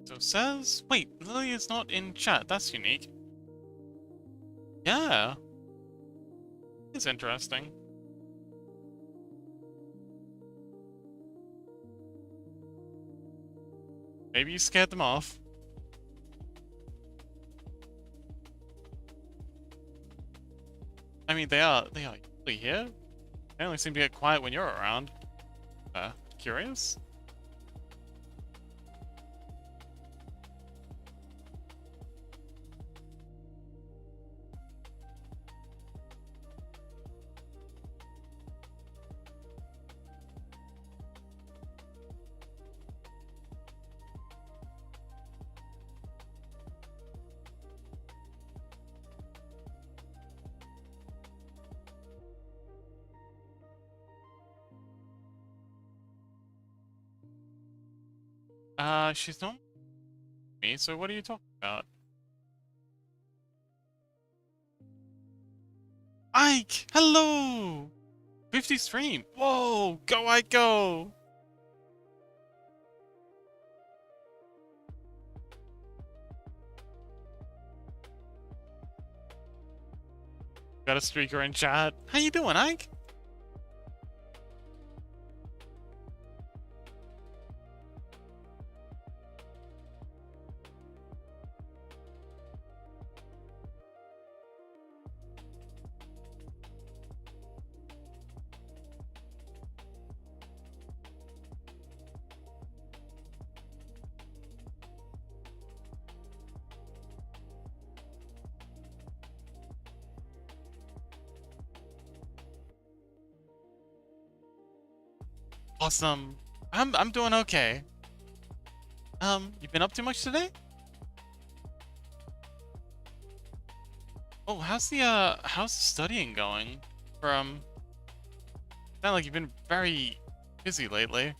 So it says, wait, Lily is not in chat. That's unique. Yeah, it's interesting. Maybe you scared them off. I mean, they are usually here. They only seem to get quiet when you're around. Curious? She's not me, so what are you talking about? Ike! Hello! 50 stream! Whoa! Go, Ike, go! Got a streaker in chat. How you doing, Ike? Awesome. I'm doing okay. You been up too much today? Oh, how's the studying going? Sound like you've been very busy lately.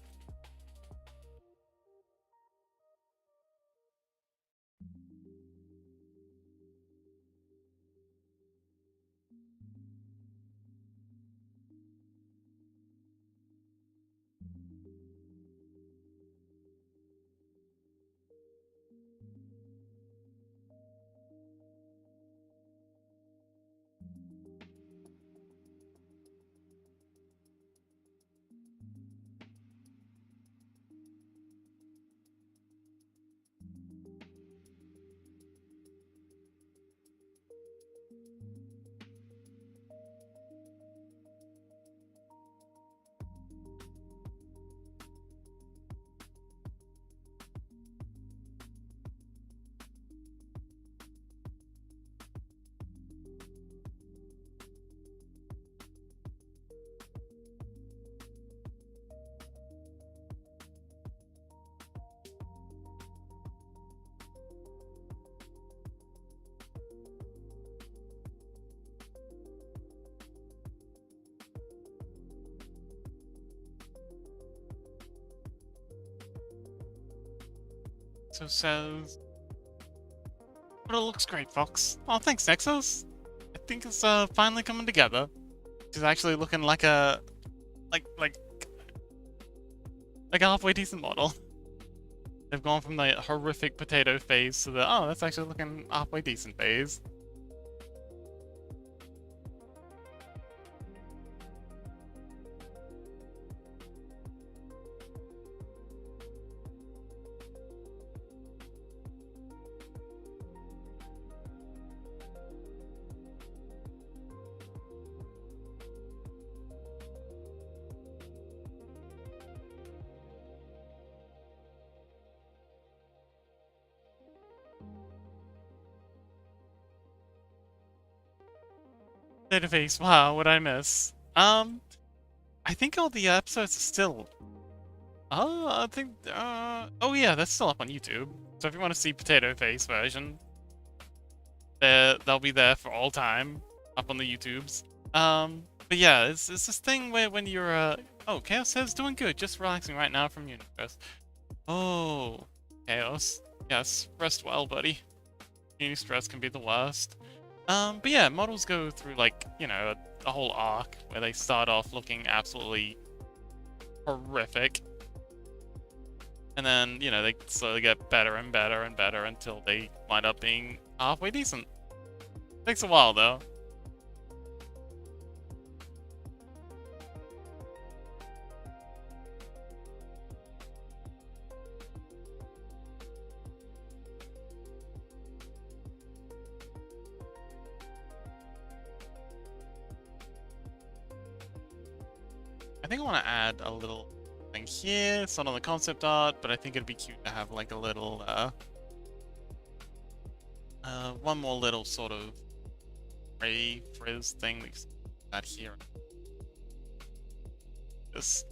So says. But it looks great, Fox. Oh, thanks, Nexus. I think it's finally coming together. It's actually looking like a like a halfway decent model. They've gone from the horrific potato phase to the oh, that's actually looking halfway decent phase. Potato face, wow, what I miss? I think all the episodes are still. Oh, I think. Oh yeah, that's still up on YouTube. So if you want to see Potato Face version, they'll be there for all time, up on the YouTubes. But yeah, it's this thing where when you're oh, Chaos says doing good, just relaxing right now from Universe. Oh, Chaos. Yes, rest well, buddy. Uni stress can be the worst. But yeah, models go through like, you know, a whole arc where they start off looking absolutely horrific. And then, you know, they slowly get better and better and better until they wind up being halfway decent. Takes a while though. I think I want to add a little thing here. It's not on the concept art, but I think it'd be cute to have like a little, one more little sort of ray frizz thing that here. This.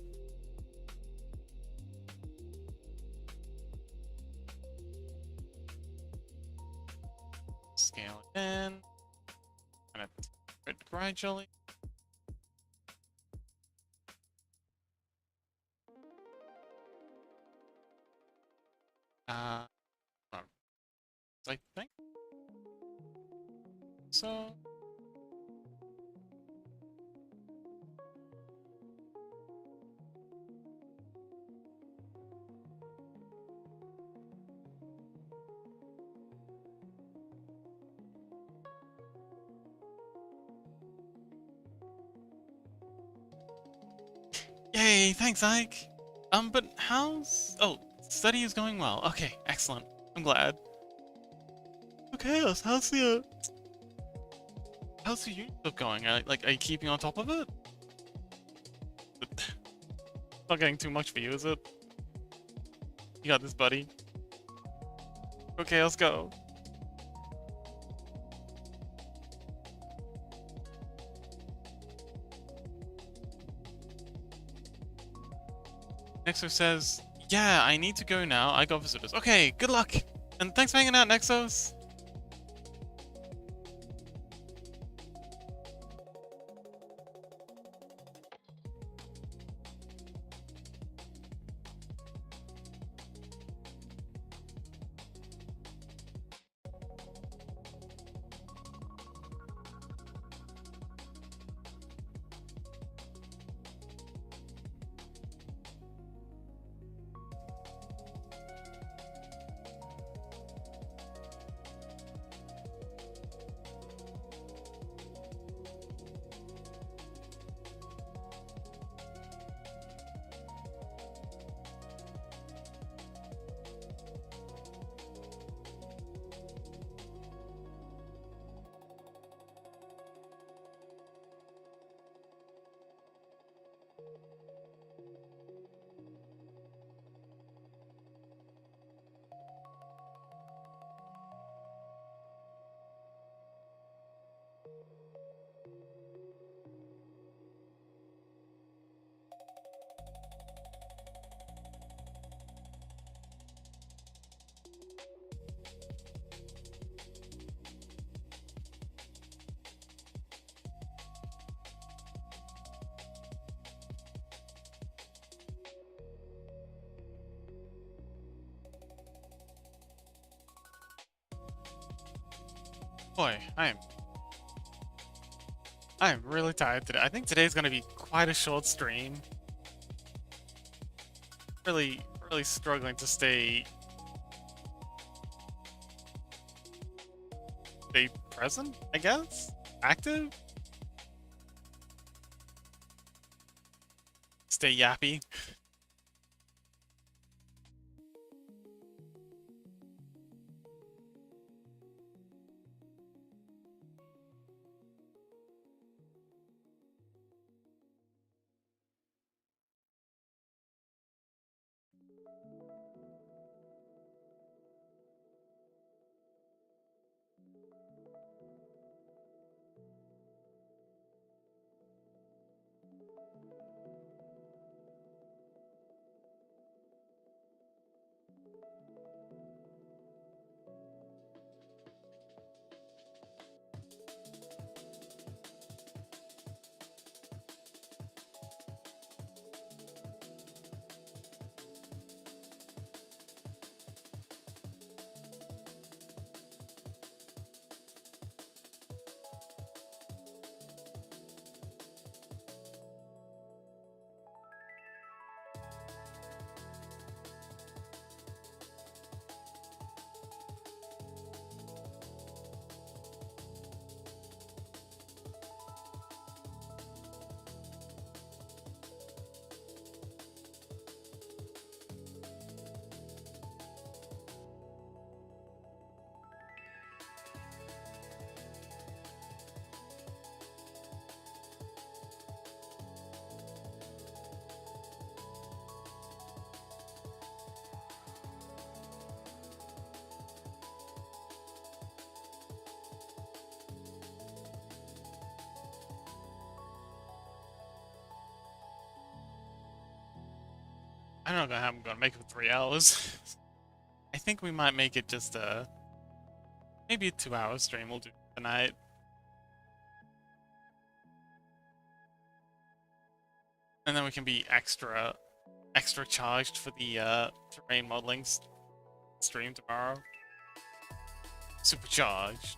Scale it in. Kind of it gradually. I think. So... Yay, thanks, Ike. But how's... Oh, study is going well. Okay, excellent. I'm glad. Okay, how's the unit stuff going? Are you keeping on top of it? Not getting too much for you, is it? You got this, buddy. Okay, let's go. Nexo says, yeah, I need to go now. I got visitors. Okay, good luck. And thanks for hanging out, Nexos. Boy, I am really tired today. I think today's gonna be quite a short stream. Really struggling to stay present, I guess? Active? Stay yappy. I don't know how I'm gonna make it for 3 hours. I think we might make it just maybe a 2-hour stream we'll do tonight. And then we can be extra charged for the terrain modeling stream tomorrow. supercharged.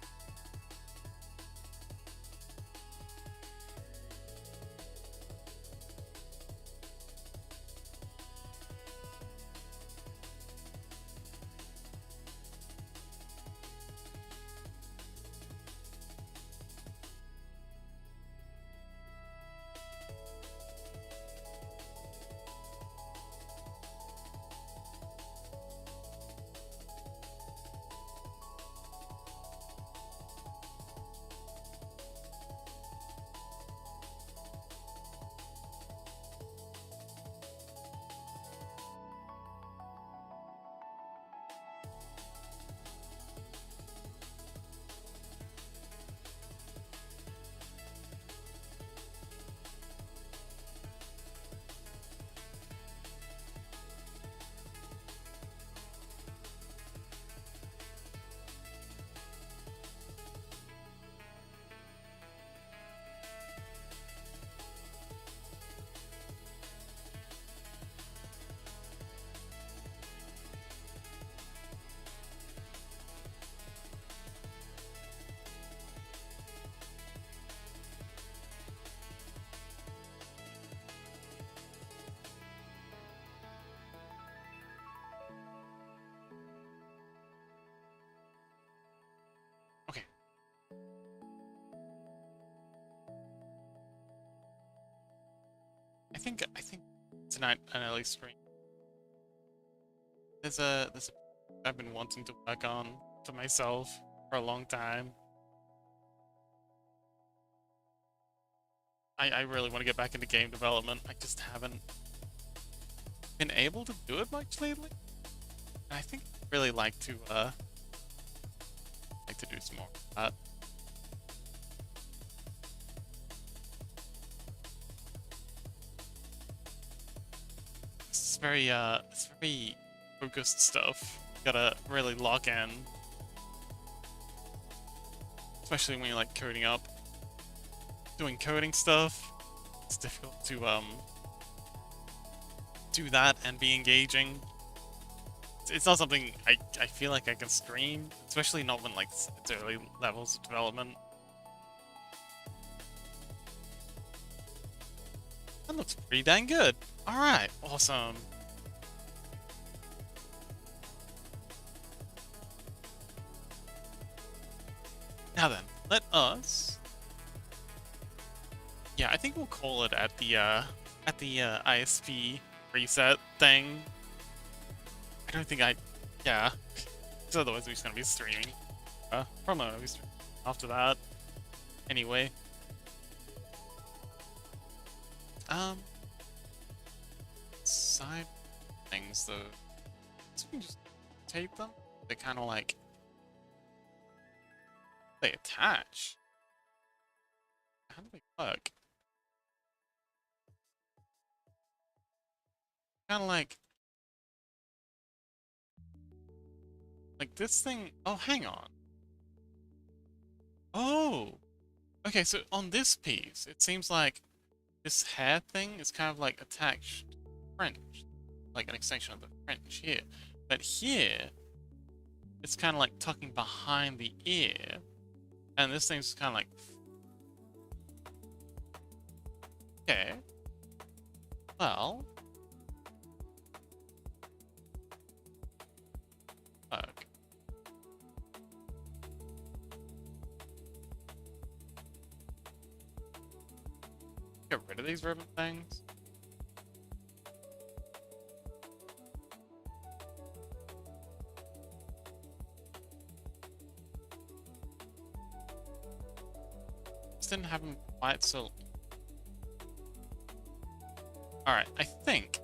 Okay. I think tonight an early stream. There's a I've been wanting to work on for myself for a long time. I really want to get back into game development. I just haven't been able to do it much lately. And I think I'd really like to do some more of that. It's very focused stuff. You gotta really lock in. Especially when you're like coding up. Doing coding stuff. It's difficult to do that and be engaging. It's not something I feel like I can stream, especially not when like it's early levels of development. That looks pretty dang good. Alright, awesome. Now then, let us... Yeah, I think we'll call it at the ISP reset thing. I don't think yeah. Because otherwise we're just gonna be streaming. Probably not gonna be streaming after that. Anyway. Side things though. So we can just tape them. They kind of like they attach. How do they work? Kind of like this thing. Oh, hang on. Oh, okay. So on this piece, it seems like this hair thing is kind of like attached French, like an extension of the French here. But here, it's kind of like tucking behind the ear, and this thing's kind of like, okay, well, fuck. Get rid of these ribbon things. Didn't have them quite so. Alright, I think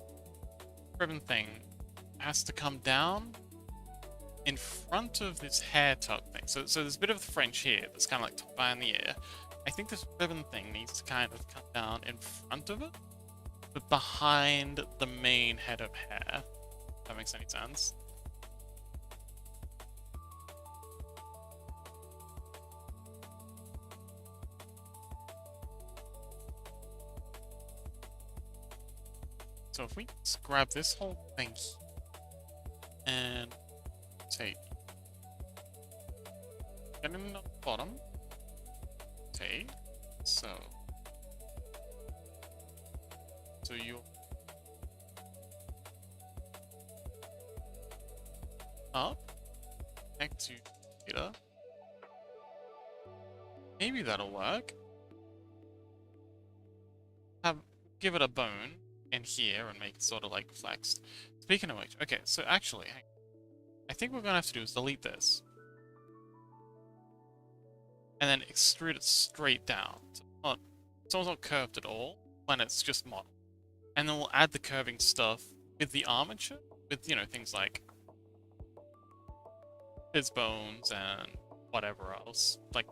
ribbon thing has to come down in front of this hair tuck thing. So there's a bit of the French here that's kind of like tucked behind the ear. I think this ribbon thing needs to kind of come down in front of it, but behind the main head of hair. If that makes any sense. So if we just grab this whole thing and say Get in the bottom. Okay. So you up, connect to data. Maybe that'll work. Give it a bone in here and make it sort of like flexed. Speaking of which, okay, so actually, I think what we're gonna have to do is delete this. And then extrude it straight down. So it's not curved at all when it's just model. And then we'll add the curving stuff with the armature, with, you know, things like his bones and whatever else. Like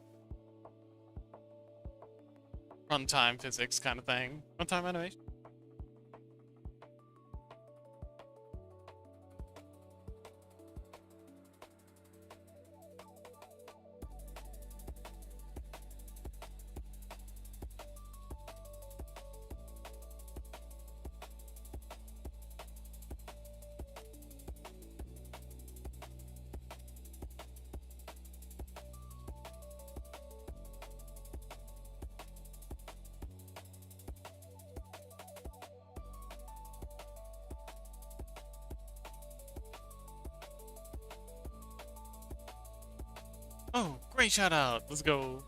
runtime physics kind of thing. Runtime animation. Oh, great shout out. Let's go.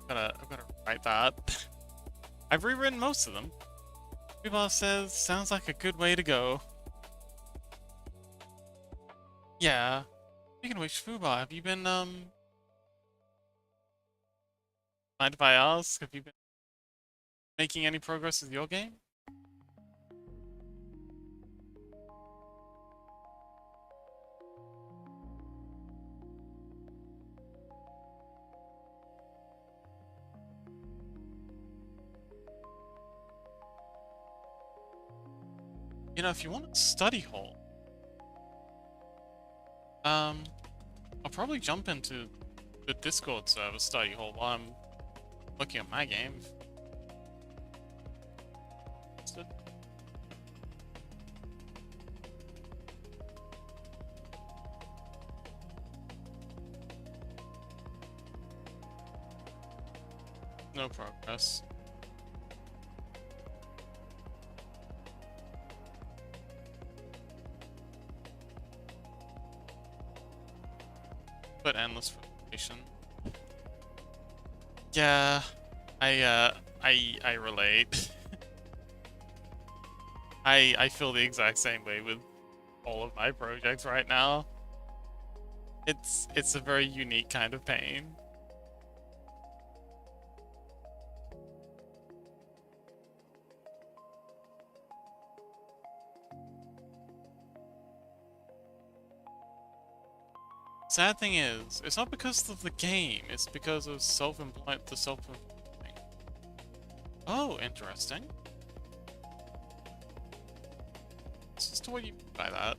I'm gonna write that. I've rewritten most of them. Fubar says, sounds like a good way to go. Yeah. Speaking of which, Fubar, have you been, mind if I ask, have you been making any progress with your game? You know, if you want a study hall, I'll probably jump into the Discord server study hall while I'm looking at my game. No progress. But endless frustration. Yeah, I relate. I feel the exact same way with all of my projects right now. It's a very unique kind of pain. Sad thing is, it's not because of the game, it's because of the self-employment thing. Oh, interesting. Just what you mean by that.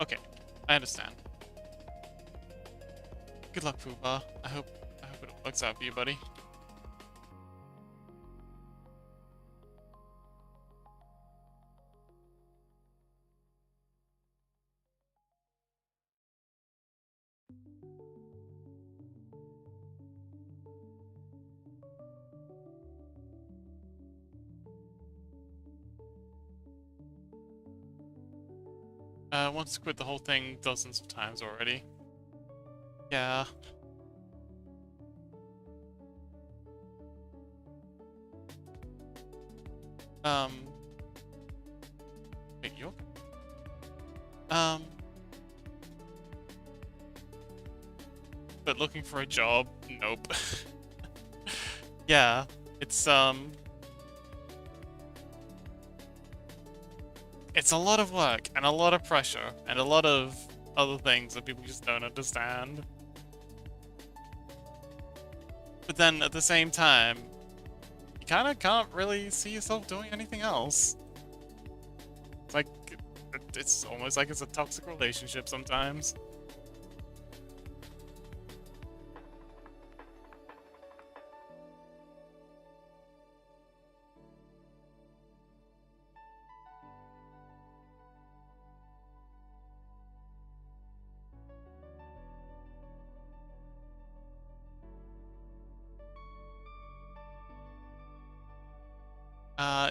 Okay. I understand. Good luck, Fubar. I hope it works out for you, buddy. Wants to quit the whole thing dozens of times already. Yeah. Wait, you okay? But looking for a job? Nope. Yeah, it's a lot of work and a lot of pressure and a lot of other things that people just don't understand. But then at the same time, you kind of can't really see yourself doing anything else. It's like, it's almost like it's a toxic relationship sometimes.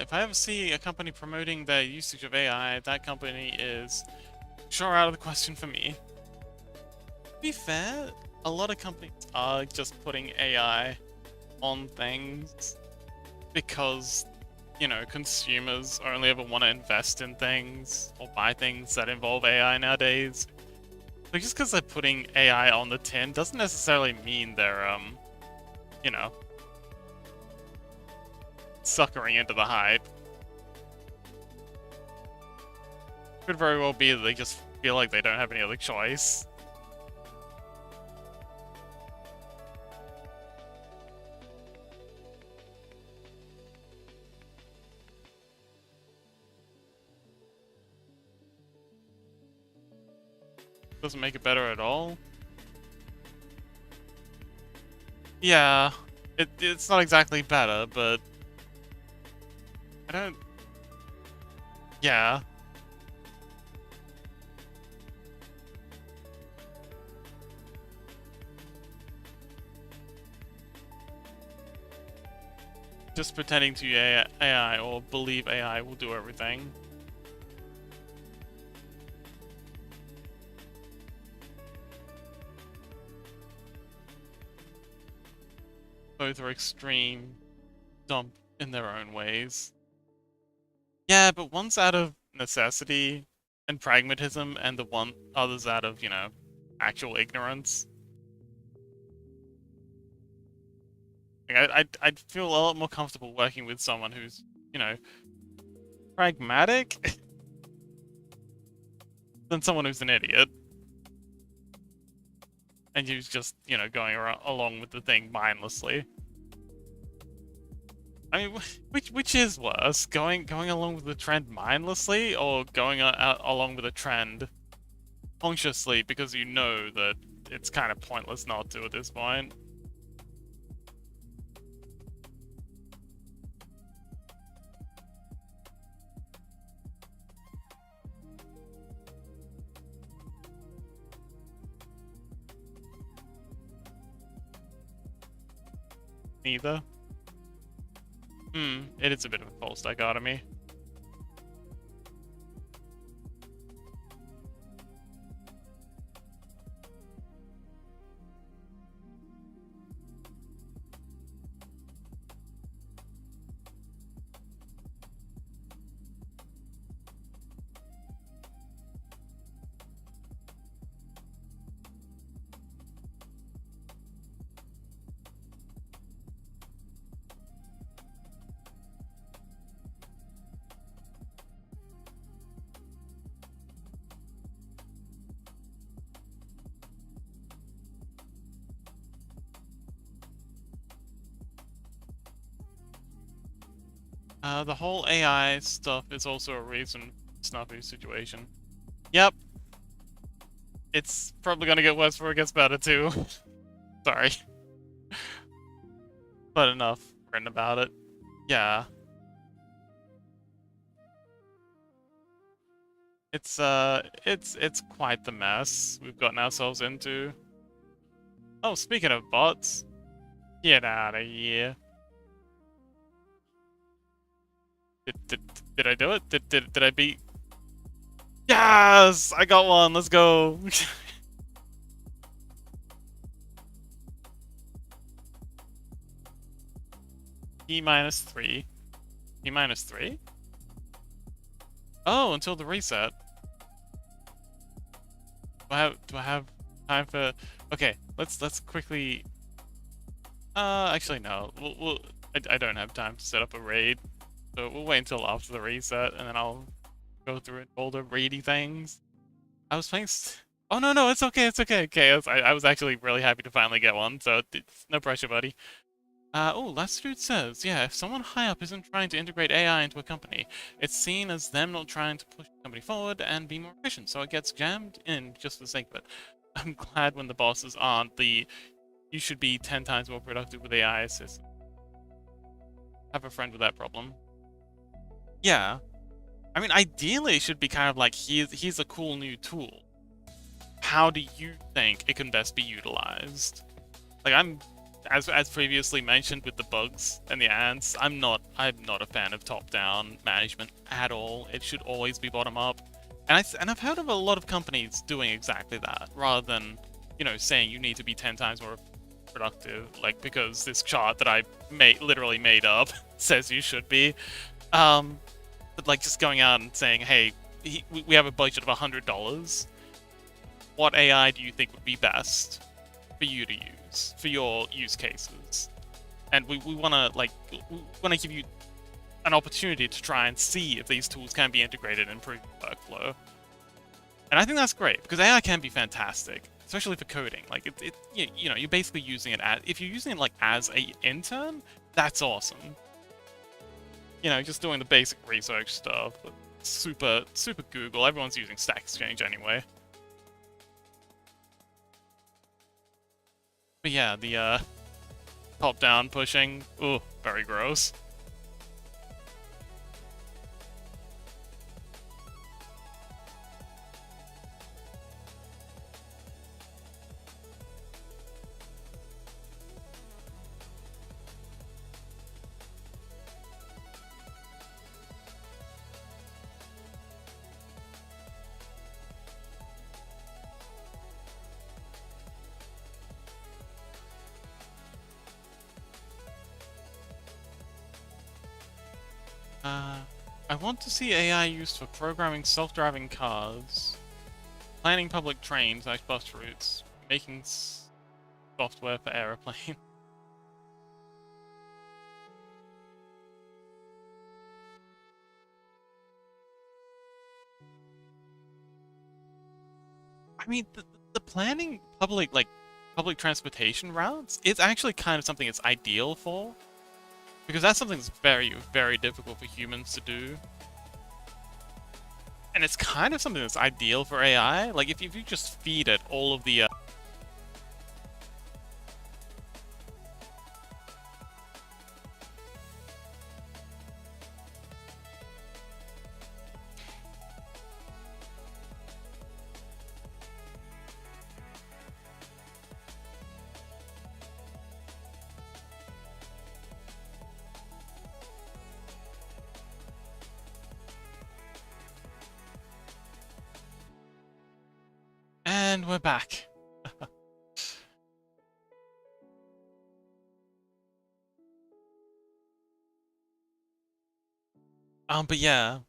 If I ever see a company promoting their usage of AI, that company is sure out of the question for me. To be fair, a lot of companies are just putting AI on things because, you know, consumers only ever want to invest in things or buy things that involve AI nowadays. So just because they're putting AI on the tin doesn't necessarily mean they're, you know, suckering into the hype. Could very well be that they just feel like they don't have any other choice. Doesn't make it better at all. Yeah, it's not exactly better, but I don't. Yeah. Just pretending to AI or believe AI will do everything. Both are extreme, dumb in their own ways. Yeah, but one's out of necessity and pragmatism, and the other's out of, you know, actual ignorance. Like, I'd feel a lot more comfortable working with someone who's, you know, pragmatic than someone who's an idiot. And who's just, you know, going along with the thing mindlessly. I mean, which is worse, going along with the trend mindlessly, or going along with a trend consciously because you know that it's kind of pointless not to at this point? Neither. It is a bit of a false dichotomy. The whole AI stuff is also a reason Snuffy's situation. Yep. It's probably gonna get worse before it gets better too. Sorry. But enough written about it. Yeah. It's quite the mess we've gotten ourselves into. Oh, speaking of bots, get out of here. Did I do it? Did I beat? Yes! I got one, let's go! E minus 3. E minus 3? Oh, until the reset. Do I have time for... Okay, let's quickly... actually no. I don't have time to set up a raid. So we'll wait until after the reset, and then I'll go through and all the raidy things. I was playing... Oh, no, it's okay, it's okay. Okay, I was actually really happy to finally get one, so it's no pressure, buddy. Oh, Last Dude says, yeah, if someone high up isn't trying to integrate AI into a company, it's seen as them not trying to push the company forward and be more efficient, so it gets jammed in just for the sake of it. I'm glad when the bosses aren't the, you should be 10 times more productive with AI assist. Have a friend with that problem. Yeah. I mean, ideally it should be kind of like, here's a cool new tool. How do you think it can best be utilized? Like, as previously mentioned with the bugs and the ants, I'm not a fan of top-down management at all. It should always be bottom-up. And I've heard of a lot of companies doing exactly that, rather than, you know, saying you need to be 10 times more productive, like, because this chart that I literally made up says you should be. But like just going out and saying, hey, we have a budget of $100. What AI do you think would be best for you to use for your use cases? And we want to give you an opportunity to try and see if these tools can be integrated and improve workflow. And I think that's great because AI can be fantastic, especially for coding. Like you know, you're basically using it as, if you're using it like as a intern, that's awesome. You know, just doing the basic research stuff. Super Google. Everyone's using Stack Exchange anyway. But yeah, the top-down pushing, ooh, very gross. I want to see AI used for programming self-driving cars, planning public trains / bus routes, making software for aeroplanes. I mean, the planning public transportation routes is actually kind of something it's ideal for, because that's something that's very, very difficult for humans to do. And it's kind of something that's ideal for AI. Like, if you just feed it all of the... And we're back. But yeah,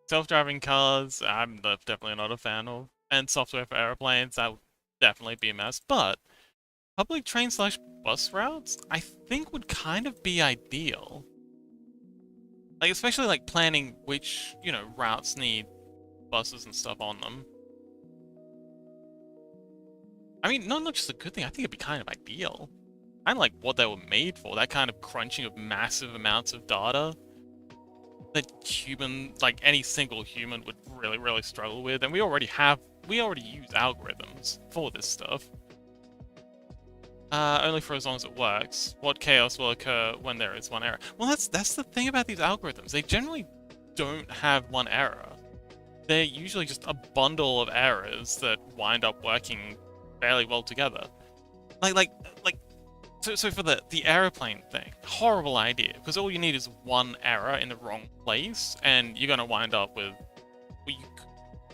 self-driving cars, I'm definitely not a fan of. And software for airplanes, that would definitely be a mess. But public train / bus routes, I think would kind of be ideal. Like, especially like planning which, you know, routes need buses and stuff on them. I mean, not just a good thing, I think it'd be kind of ideal. Kind of like what they were made for, that kind of crunching of massive amounts of data that like any single human would really, really struggle with. And we already use algorithms for this stuff. Only for as long as it works. What chaos will occur when there is one error? Well, that's the thing about these algorithms. They generally don't have one error. They're usually just a bundle of errors that wind up working fairly well together. So for the airplane thing, horrible idea, because all you need is one error in the wrong place, and you're gonna wind up with,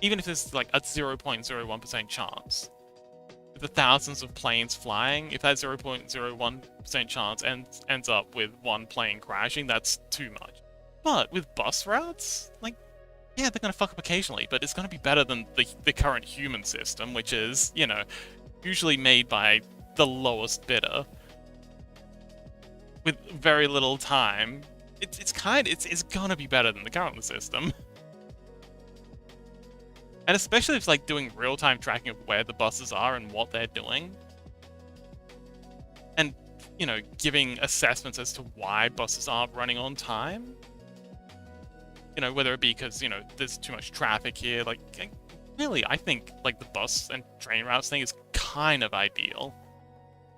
even if there's like a 0.01% chance, with the thousands of planes flying, if that 0.01% chance ends up with one plane crashing, that's too much. But with bus routes, like, yeah, they're gonna fuck up occasionally, but it's gonna be better than the current human system, which is, you know, usually made by the lowest bidder with very little time. It's gonna be better than the current system. And especially if it's like doing real-time tracking of where the buses are and what they're doing. And giving assessments as to why buses aren't running on time. Whether it be because, there's too much traffic here. Like, really, I think, like, the bus and train routes thing is kind of ideal.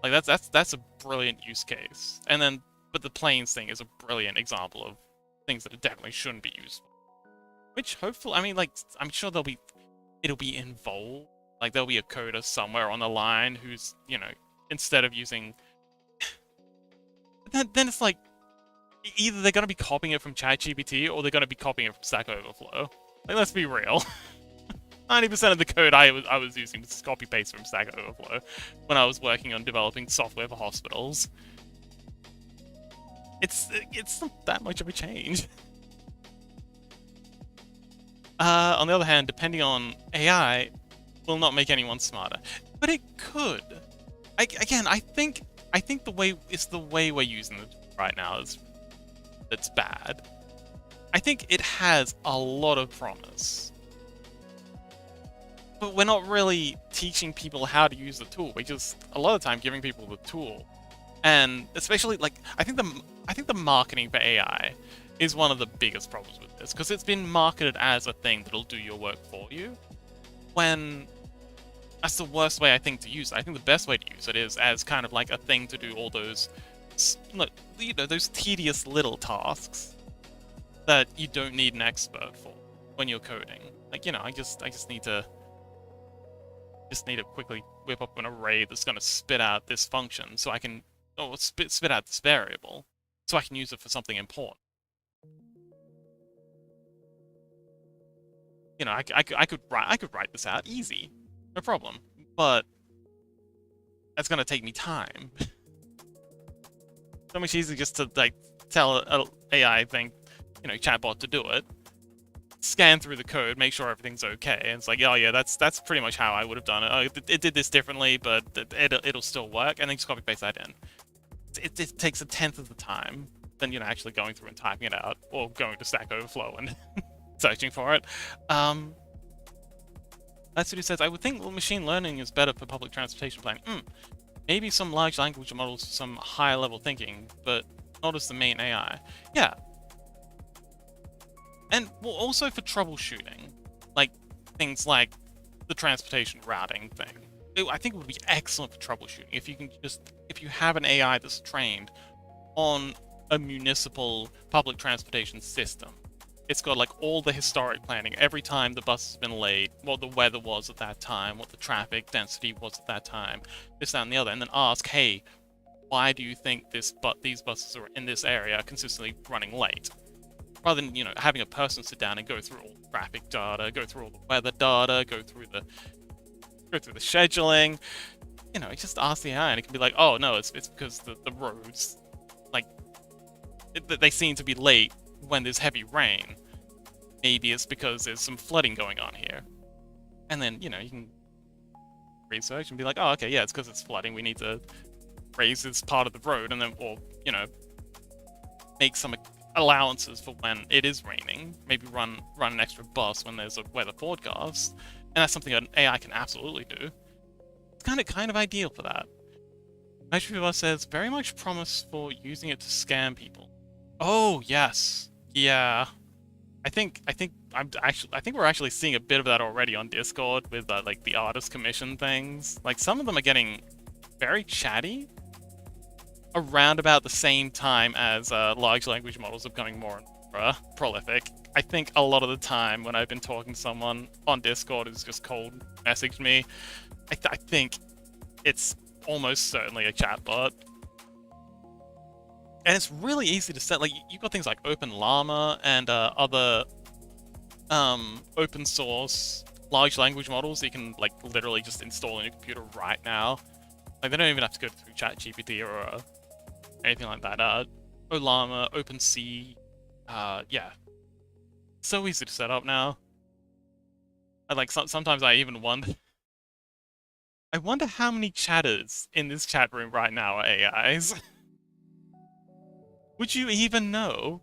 Like, that's a brilliant use case. And then, but the planes thing is a brilliant example of things that it definitely shouldn't be used for. Which, hopefully, I mean, like, I'm sure it'll be involved. Like, there'll be a coder somewhere on the line who's, instead of using... then it's like, either they're going to be copying it from ChatGPT or they're going to be copying it from Stack Overflow. Like, let's be real. 90% of the code I was using was copy-paste from Stack Overflow when I was working on developing software for hospitals. It's not that much of a change. On the other hand, depending on AI, will not make anyone smarter. But it could. I think the way we're using it right now that's bad. I think it has a lot of promise. But we're not really teaching people how to use the tool. We're just, a lot of the time, giving people the tool. And especially, like, I think the marketing for AI is one of the biggest problems with this, because it's been marketed as a thing that'll do your work for you, when that's the worst way, I think, to use it. I think the best way to use it is as kind of like a thing to do all those, those tedious little tasks that you don't need an expert for when you're coding. Like, I just need to quickly whip up an array that's going to spit out this function so I can, spit out this variable so I can use it for something important. I could write this out easy, no problem, but that's gonna take me time. So much easier just to like tell a AI thing, chatbot to do it, scan through the code, make sure everything's okay, and it's like, oh yeah, that's pretty much how I would have done it. Oh, it did this differently, but it'll still work, and then just copy paste that in. It takes 1/10 of the time than actually going through and typing it out, or going to Stack Overflow and searching for it. That's what he says. I would think machine learning is better for public transportation planning. Maybe some large language models for some higher level thinking, but not as the main AI. Yeah. And well, also for troubleshooting, like things like the transportation routing thing. I think it would be excellent for troubleshooting if you have an AI that's trained on a municipal public transportation system. It's got like all the historic planning, every time the bus has been late, what the weather was at that time, what the traffic density was at that time, this, that, and the other, and then ask, hey, why do you think these buses are in this area consistently running late? Rather than, having a person sit down and go through all the traffic data, go through all the weather data, go through the scheduling, just ask the AI and it can be like, oh no, it's because the roads, like, they seem to be late when there's heavy rain. Maybe it's because there's some flooding going on here. And then, you can research and be like, oh, okay, yeah, it's because it's flooding. We need to raise this part of the road, and then, or, make some allowances for when it is raining. Maybe run an extra bus when there's a weather forecast. And that's something an AI can absolutely do. It's kind of ideal for that. Magic says, very much promise for using it to scam people. Oh, yes. Yeah. I think we're actually seeing a bit of that already on Discord with like the artist commission things. Like some of them are getting very chatty around about the same time as large language models are becoming more and more prolific. I think a lot of the time when I've been talking to someone on Discord who's just cold messaged me, I think it's almost certainly a chatbot. And it's really easy to set. Like, you've got things like OpenLlama and other open source large language models that you can like literally just install on your computer right now. Like, they don't even have to go through ChatGPT or anything like that. OLlama, OpenSea, yeah, so easy to set up now. And like sometimes I even wonder. I wonder how many chatters in this chat room right now are AIs. Would you even know?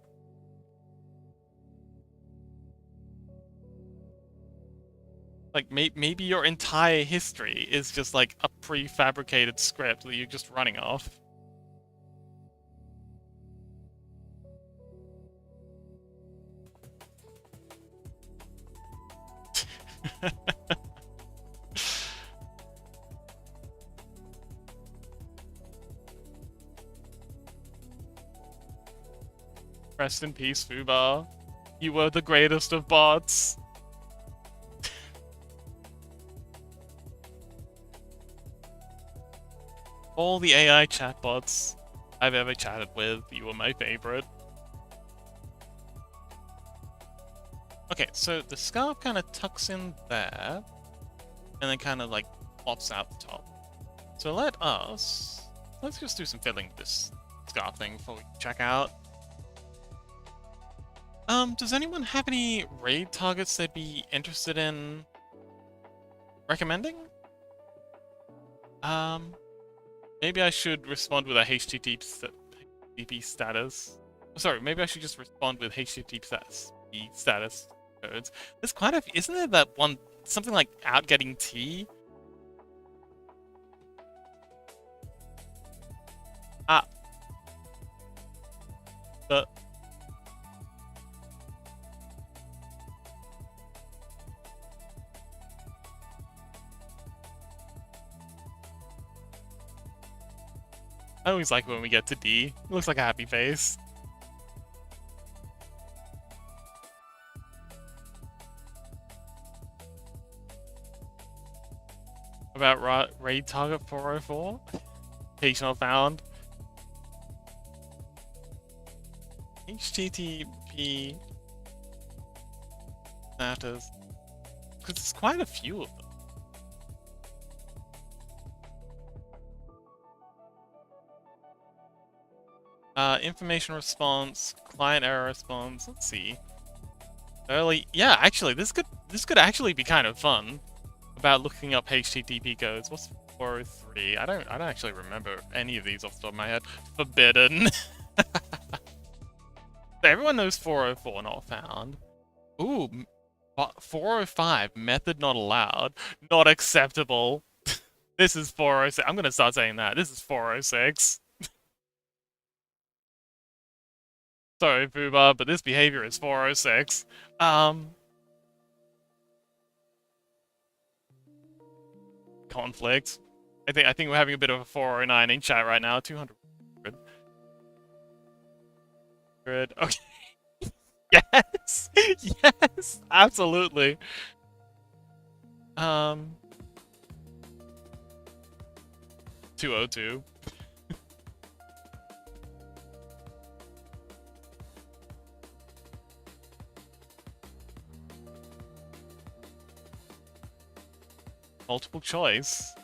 Like, maybe your entire history is just like a prefabricated script that you're just running off. Rest in peace, Fubar. You were the greatest of bots. All the AI chatbots I've ever chatted with, you were my favorite. Okay, so the scarf kind of tucks in there, and then kind of like pops out the top. So let's just do some fiddling with this scarf thing before we check out. Does anyone have any raid targets they'd be interested in recommending? Maybe I should respond with a HTTP status. Sorry, maybe I should just respond with HTTP status codes. There's quite a few, isn't there that one, something like out getting tea? But I always like when we get to D. It looks like a happy face. About raid target 404? Occasional found. HTTP status. Because there's quite a few of them. Information response, client error response. Let's see. Early, yeah. Actually, this could actually be kind of fun. About looking up HTTP codes. What's 403? I don't actually remember any of these off the top of my head. Forbidden. Everyone knows 404 not found. Ooh, 405 method not allowed. Not acceptable. This is 406. I'm gonna start saying that. This is 406. Sorry, Fubar, but this behavior is 406. Conflict. I think we're having a bit of a 409 in chat right now. 200. Good. Okay. Yes. Yes. Absolutely. 202. Multiple choice.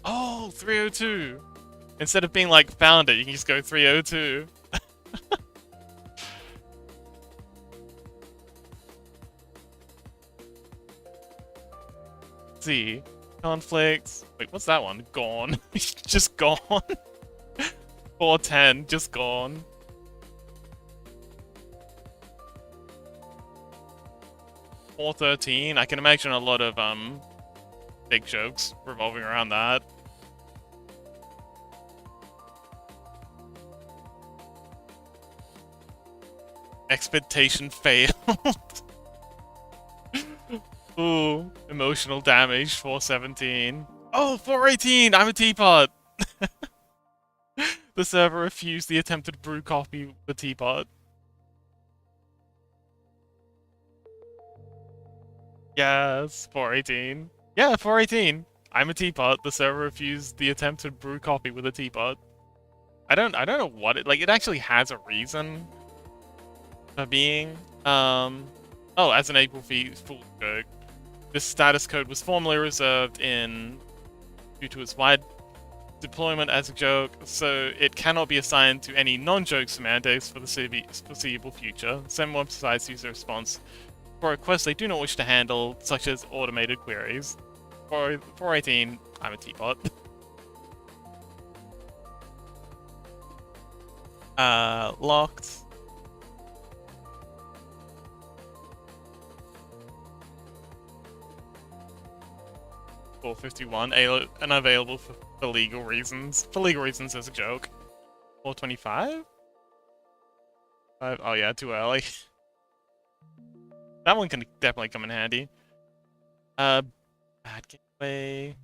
Oh, 302. Instead of being like found it, you can just go 302. See. Conflicts. Wait, what's that one? Gone. Just gone. 410, just gone. .413. I can imagine a lot of big jokes revolving around that. Expectation failed. Ooh, emotional damage 417. Oh, 418. I'm a teapot. The server refused the attempted brew copy with the teapot. Yes, 418. Yeah, 418. I'm a teapot. The server refused the attempted brew copy with a teapot. I don't know what it, like, it actually has a reason for being. Oh, as an April Fool's joke. This status code was formerly reserved due to its wide deployment as a joke, so it cannot be assigned to any non-joke semantics for the foreseeable future. Send more precise user response for requests they do not wish to handle, such as automated queries. 418, I'm a teapot. Locked. $451, unavailable for legal reasons. For legal reasons as a joke. 425? Oh yeah, too early. That one can definitely come in handy. Bad gameplay.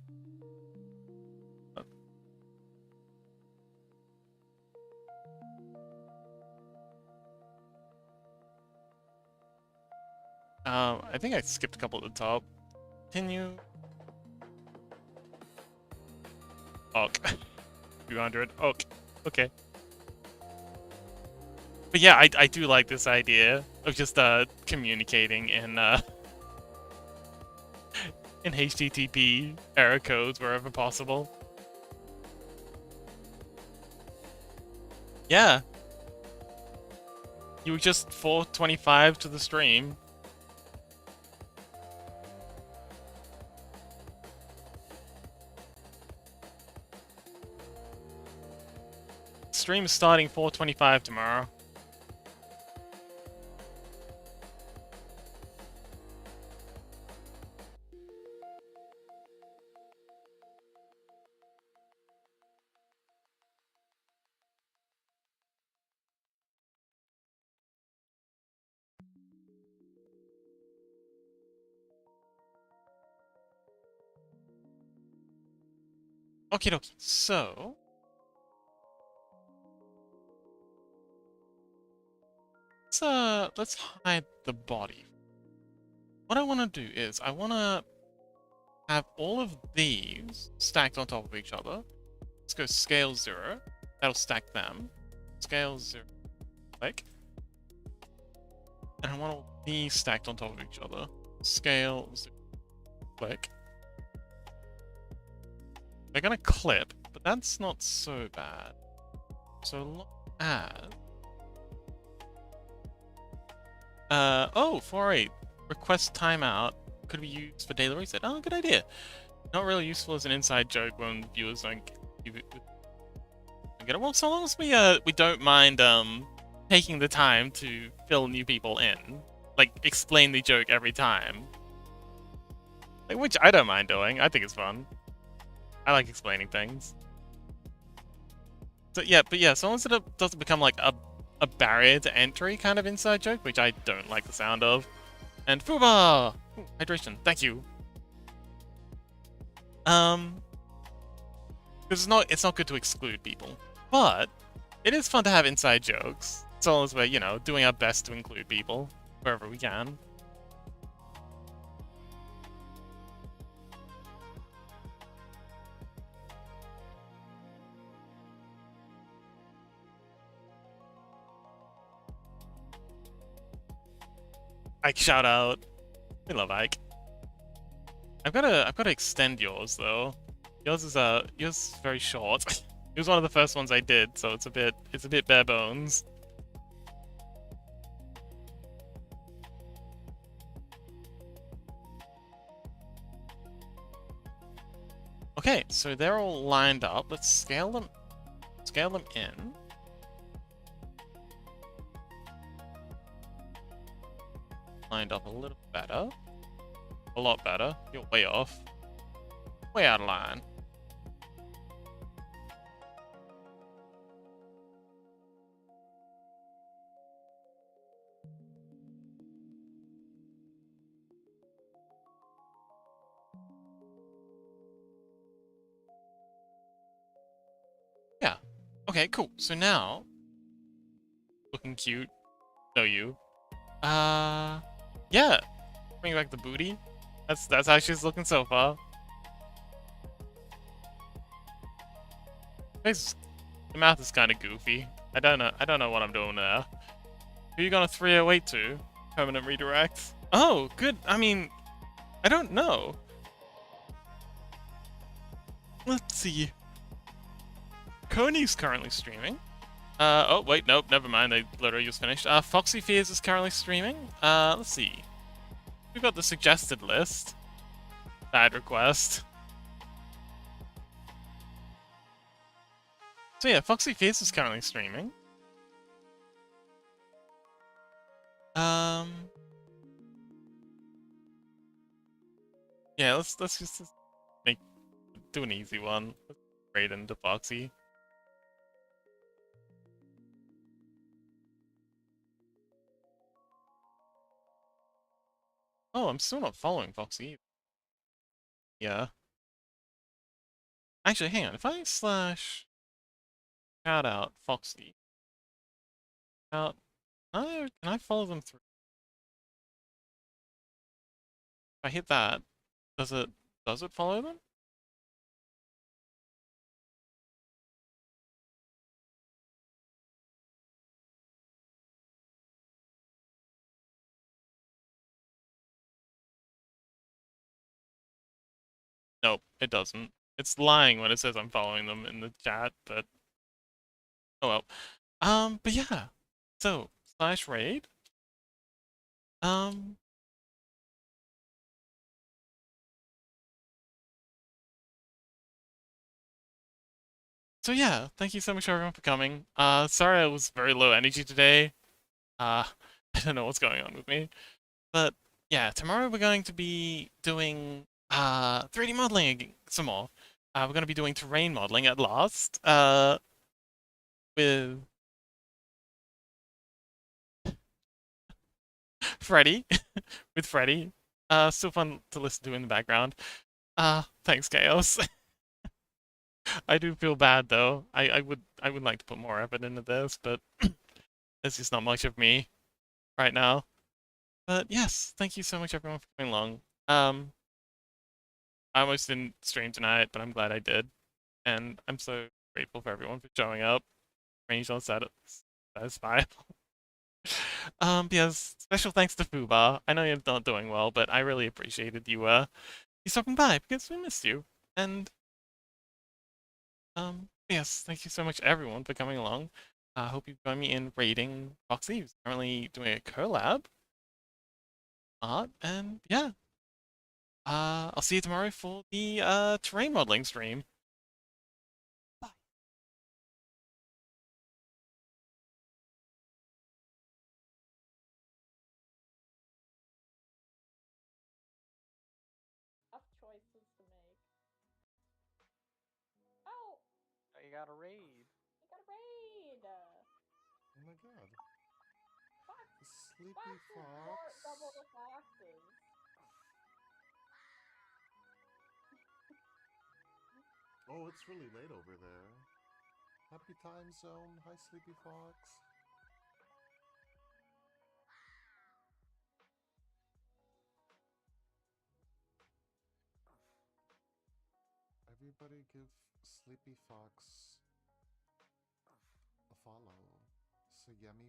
I think I skipped a couple at the top. Continue. Ok. 200. Ok. Okay. But yeah, I do like this idea of just communicating in in HTTP error codes wherever possible. Yeah. You were just 425 to the stream. Stream is starting 425 tomorrow. Okie dokie. So let's hide the body. What I want to do is I want to have all of these stacked on top of each other. Let's go scale 0. That'll stack them. Scale 0. Click. And I want all these stacked on top of each other. Scale 0. Click. They're gonna clip, but that's not so bad. So long as... oh, 408. Request timeout could be used for daily reset. Oh, good idea. Not really useful as an inside joke when viewers don't get it. Well, so long as we don't mind taking the time to fill new people in, like explain the joke every time, like, which I don't mind doing. I think it's fun. I like explaining things. So yeah, but yeah, so long as it doesn't become like a barrier to entry kind of inside joke, which I don't like the sound of. And Fuba! Ooh, hydration, thank you. Because it's not good to exclude people. But it is fun to have inside jokes. So long as we're, you know, doing our best to include people wherever we can. Ike shout out. We love Ike. I've gotta extend yours though. Yours is very short. It was one of the first ones I did, so it's a bit bare bones. Okay, so they're all lined up. Let's scale them in. Lined up a little better. A lot better. You're way off. Way out of line. Yeah. Okay, cool. So now, looking cute. No, you. Yeah. Bring back the booty. That's how she's looking so far. The mouth is kind of goofy. I don't know what I'm doing there. Who you gonna 308 to? Permanent redirect. Oh, good. I mean, I don't know. Let's see. Coney's currently streaming. Oh, wait, nope, never mind. They literally just finished. Foxy Fears is currently streaming. Let's see. We've got the suggested list. Bad request. So yeah, Foxy Fears is currently streaming. Yeah, let's just do an easy one. Let's trade into Foxy. Oh, I'm still not following Foxy. Yeah. Actually, hang on. If I slash shout out Foxy out, can I follow them through? If I hit that, does it follow them? Nope, it doesn't. It's lying when it says I'm following them in the chat, but oh well. But yeah. So slash raid. Um, so yeah, thank you so much everyone for coming. Sorry I was very low energy today. Uh, I don't know what's going on with me. But yeah, tomorrow we're going to be doing 3D modeling some more. We're going to be doing terrain modeling at last. With Freddy. With Freddy. Still fun to listen to in the background. Thanks, Chaos. I do feel bad though. I would like to put more effort into this, but there's just not much of me right now. But yes, thank you so much everyone for coming along. I almost didn't stream tonight, but I'm glad I did. And I'm so grateful for everyone for showing up. Range on satisfiable. Yes, special thanks to Fuba. I know you're not doing well, but I really appreciated you stopping by because we missed you. And yes, thank you so much everyone for coming along. I hope you join me in raiding Foxy, who's currently doing a collab art, and yeah. I'll see you tomorrow for the terrain modeling stream. Bye. Tough choices to make. Oh, You got a raid. I got a raid. Oh my god. Fox, Sleepy foxes Fox. want double the foxes. Oh, it's really late over there. Happy time zone. Hi, Sleepy Fox. Everybody give Sleepy Fox a follow. So Yummy